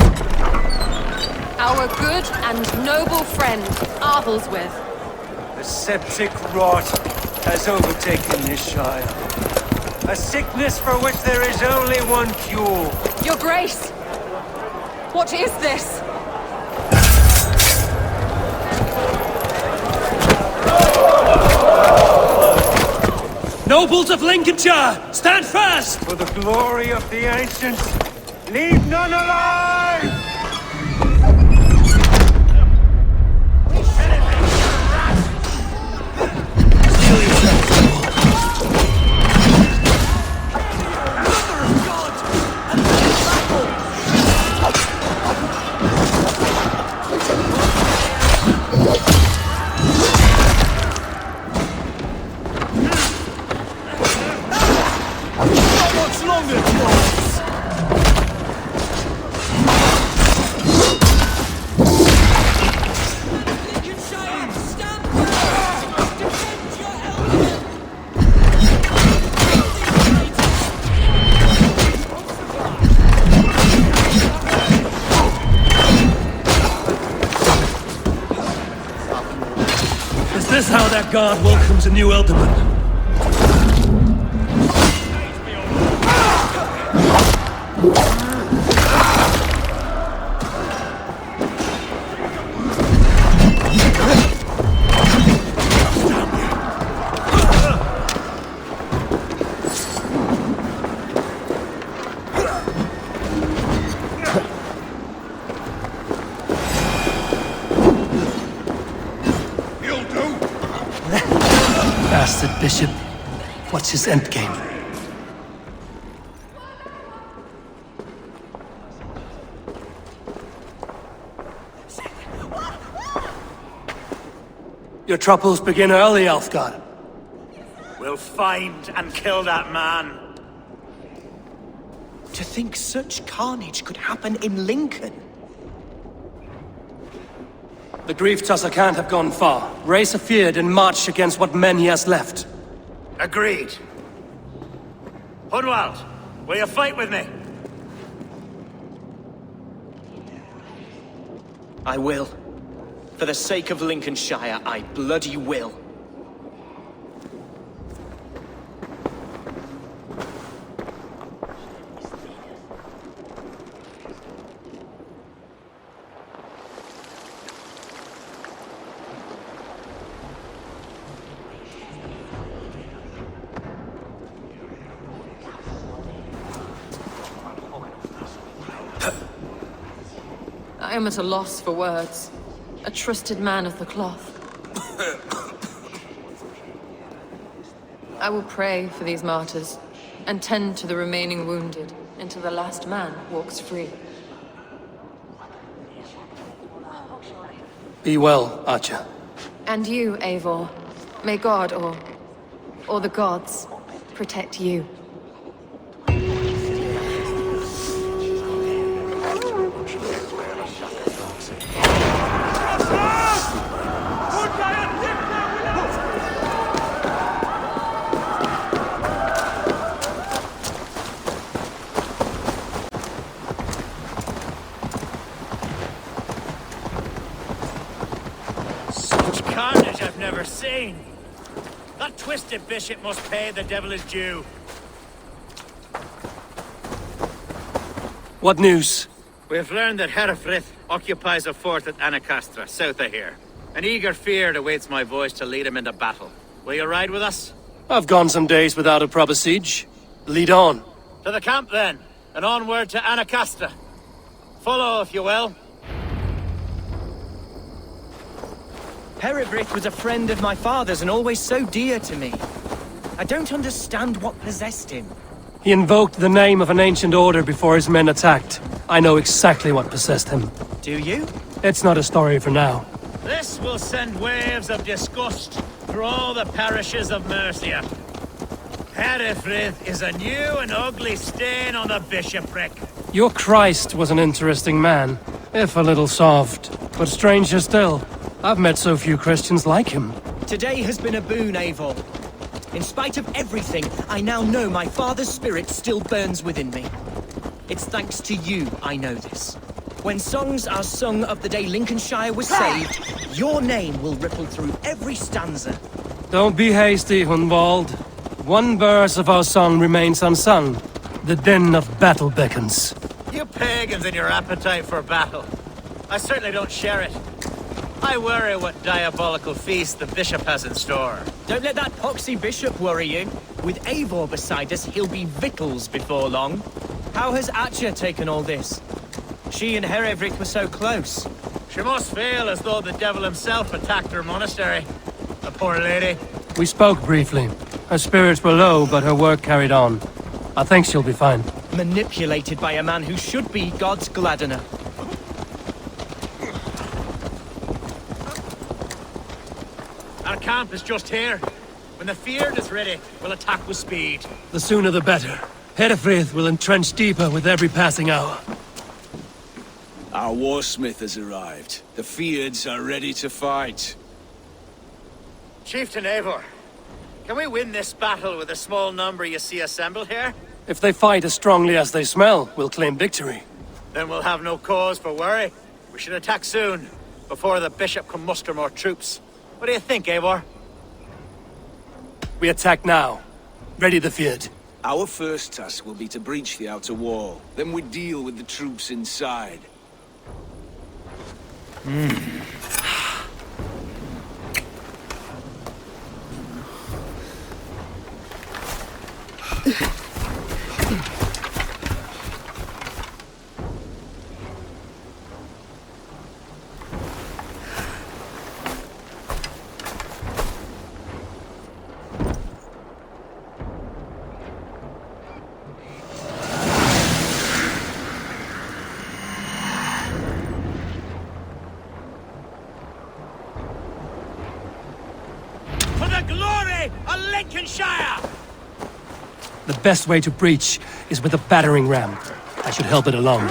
Our good and noble friend, Arthelswith. The septic rot has overtaken this Shire. A sickness for which there is only one cure. Your Grace! What is this? Nobles of Lincolnshire, stand fast! For the glory of the ancients Leave none alive! Is this how that god welcomes a new Elderman? Bastard bishop. What's his endgame? Your troubles begin early, Elfgard. We'll find and kill that man. To think such carnage could happen in Lincoln. The grief tosser can't have gone far. Raise a feared and march against what men he has left. Agreed. Hunwald, will you fight with me? I will. For the sake of Lincolnshire, I bloody will. I am at a loss for words. A trusted man of the cloth. I will pray for these martyrs, and tend to the remaining wounded, until the last man walks free. Be well, Archer. And you, Eivor. May God, or the gods, protect you. Carnage I've never seen. That twisted bishop must pay the devil his due. What news? We've learned that Herefrith occupies a fort at Anacastra, south of here. An eager feared awaits my voice to lead him into battle. Will you ride with us? I've gone some days without a proper siege. Lead on. To the camp then, and onward to Anacastra. Follow, if you will. Herefrith was a friend of my father's and always so dear to me. I don't understand what possessed him. He invoked the name of an ancient order before his men attacked. I know exactly what possessed him. Do you? It's not a story for now. This will send waves of disgust through all the parishes of Mercia. Herefrith is a new and ugly stain on the bishopric. Your Christ was an interesting man, if a little soft. But stranger still, I've met so few Christians like him. Today has been a boon, Eivor. In spite of everything, I now know my father's spirit still burns within me. It's thanks to you I know this. When songs are sung of the day Lincolnshire was saved, your name will ripple through every stanza. Don't be hasty, Hunwald. One verse of our song remains unsung. The din of battle beckons. You pagans and your appetite for battle. I certainly don't share it. I worry what diabolical feast the bishop has in store. Don't let that poxy bishop worry you. With Eivor beside us, he'll be victuals before long. How has Atcha taken all this? She and Herevrik were so close. She must feel as though the devil himself attacked her monastery. The poor lady. We spoke briefly. Her spirits were low, but her work carried on. I think she'll be fine. Manipulated by a man who should be God's gladdener. Our camp is just here. When the Feared is ready, we'll attack with speed. The sooner the better. Herefrith will entrench deeper with every passing hour. Our warsmith has arrived. The Feards are ready to fight. Chieftain Eivor, can we win this battle with the small number you see assembled here? If they fight as strongly as they smell, we'll claim victory. Then we'll have no cause for worry. We should attack soon, before the bishop can muster more troops. What do you think, Eivor? We attack now. Ready the Feared. Our first task will be to breach the outer wall. Then we deal with the troops inside. For the glory of Lincolnshire! The best way to breach is with a battering ram. I should help it along.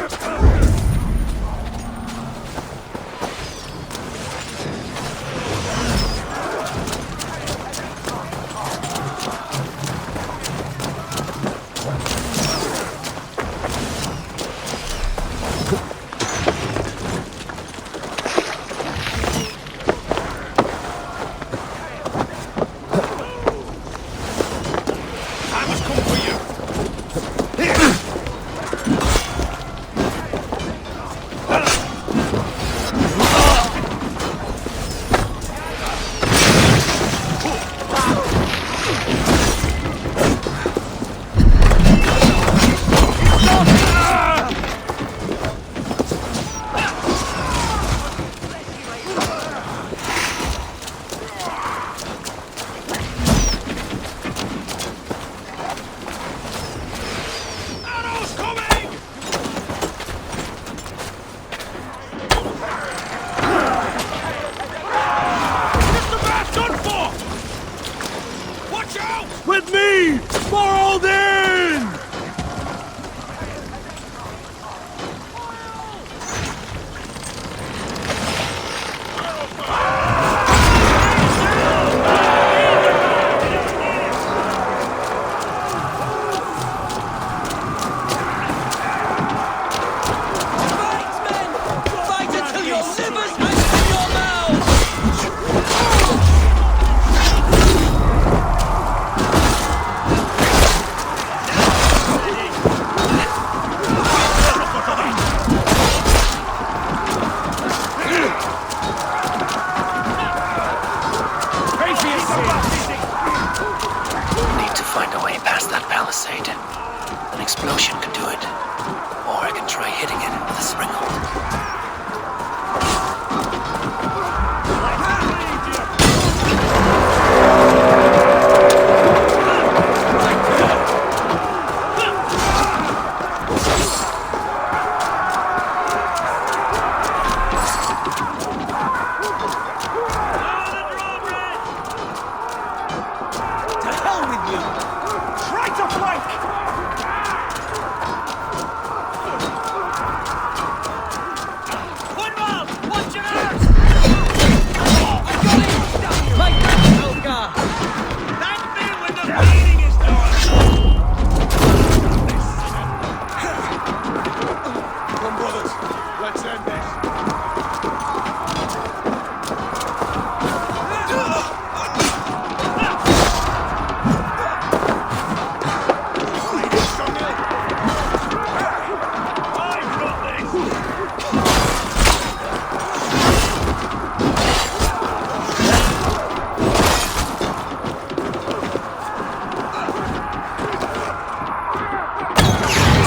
With me! Followed in!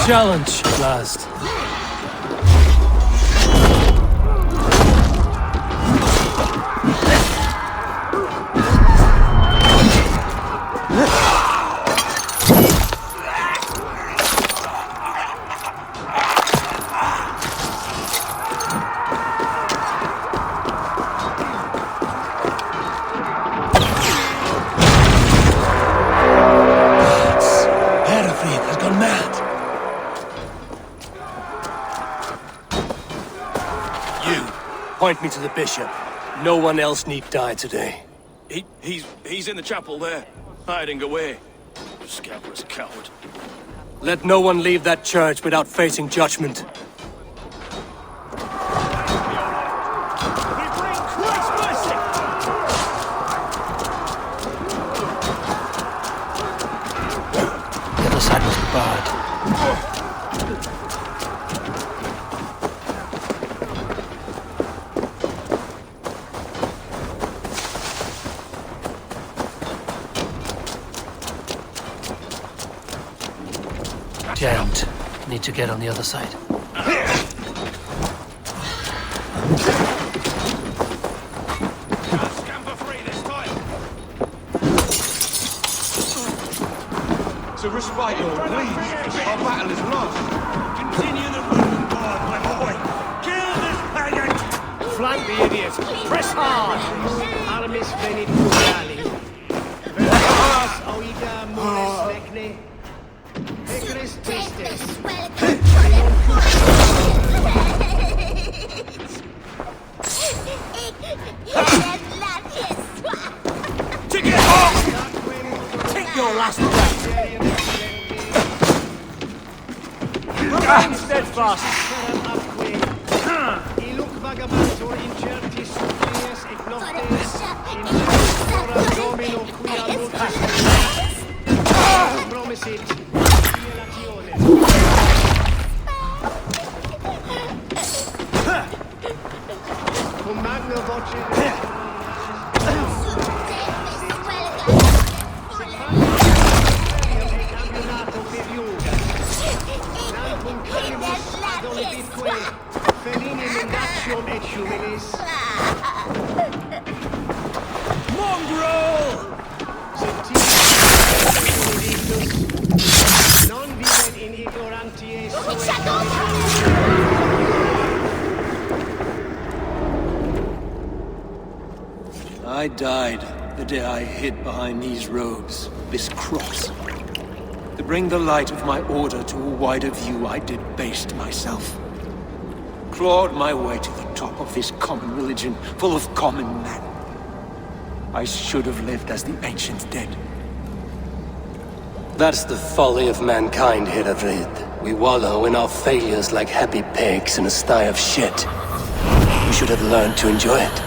challenge, at last. Point me to the bishop. No one else need die today. He's in the chapel there, hiding away. Scabrous coward. Let no one leave that church without facing judgment. The other side must be barred. Jammed. Need to get on the other side. So respite, Lord, please. Our battle is lost. Continue the Roman guard, my boy. Kill this pagan! Flank the idiots. Press hard. Armis venit Pugali. Velas oida mules necne. Egres tristes. Take your last breath. Steadfast. Iluc vagabantur incertis supplies et noctes in ora domino quia multis promisit violationes. Cum magna voce Mongrel! Non viven in ignorantie I died the day I hid behind these robes, this cross. To bring the light of my order to a wider view, I debased myself. Clawed my way to the top of this common religion, full of common men. I should have lived as the ancient did. That's the folly of mankind, Heravrid. We wallow in our failures like happy pigs in a sty of shit. We should have learned to enjoy it.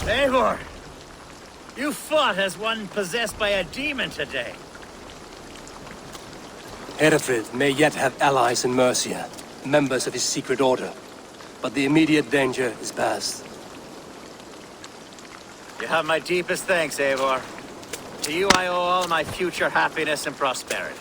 Eivor! You fought as one possessed by a demon today. Herefrid may yet have allies in Mercia, members of his secret order. But the immediate danger is past. You have my deepest thanks, Eivor. To you I owe all my future happiness and prosperity.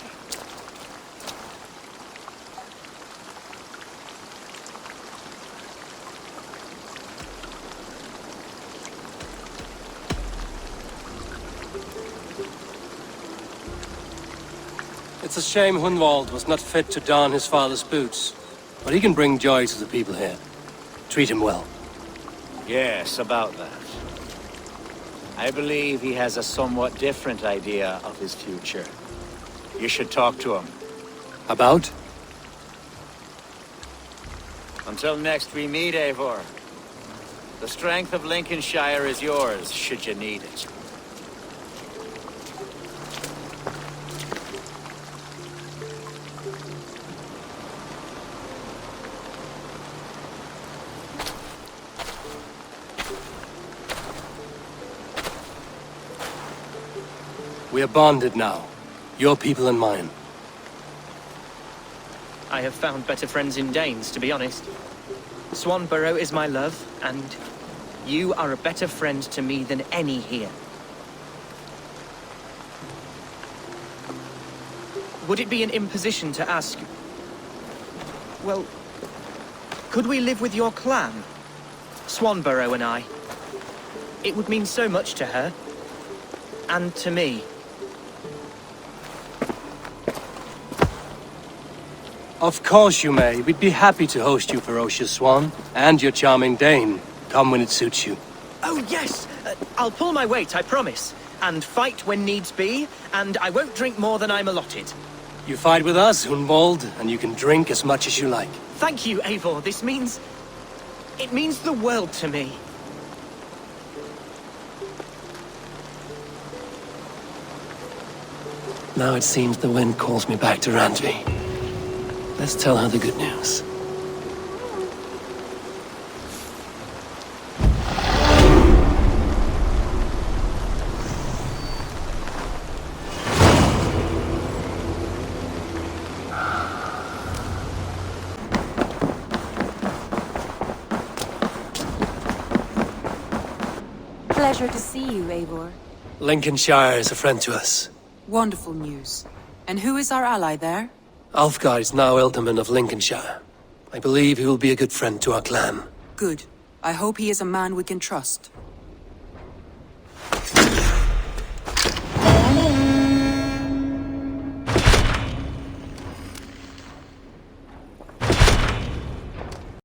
It's a shame Hunwald was not fit to don his father's boots. But he can bring joy to the people here. Treat him well. Yes, about that. I believe he has a somewhat different idea of his future. You should talk to him. About? Until next we meet, Eivor. The strength of Lincolnshire is yours, should you need it. We are bonded now. Your people and mine. I have found better friends in Danes, to be honest. Swanborough is my love, and you are a better friend to me than any here. Would it be an imposition to ask... Well, could we live with your clan? Swanborough and I. It would mean so much to her. And to me. Of course you may. We'd be happy to host you, ferocious Swan. And your charming Dane. Come when it suits you. Oh, yes! I'll pull my weight, I promise. And fight when needs be, and I won't drink more than I'm allotted. You fight with us, Hunwald, and you can drink as much as you like. Thank you, Eivor. This means... it means the world to me. Now it seems the wind calls me back to Randvi. Let's tell her the good news. Pleasure to see you, Eivor. Lincolnshire is a friend to us. Wonderful news. And who is our ally there? Alfgar is now Ealdorman of Lincolnshire. I believe he will be a good friend to our clan. Good. I hope he is a man we can trust.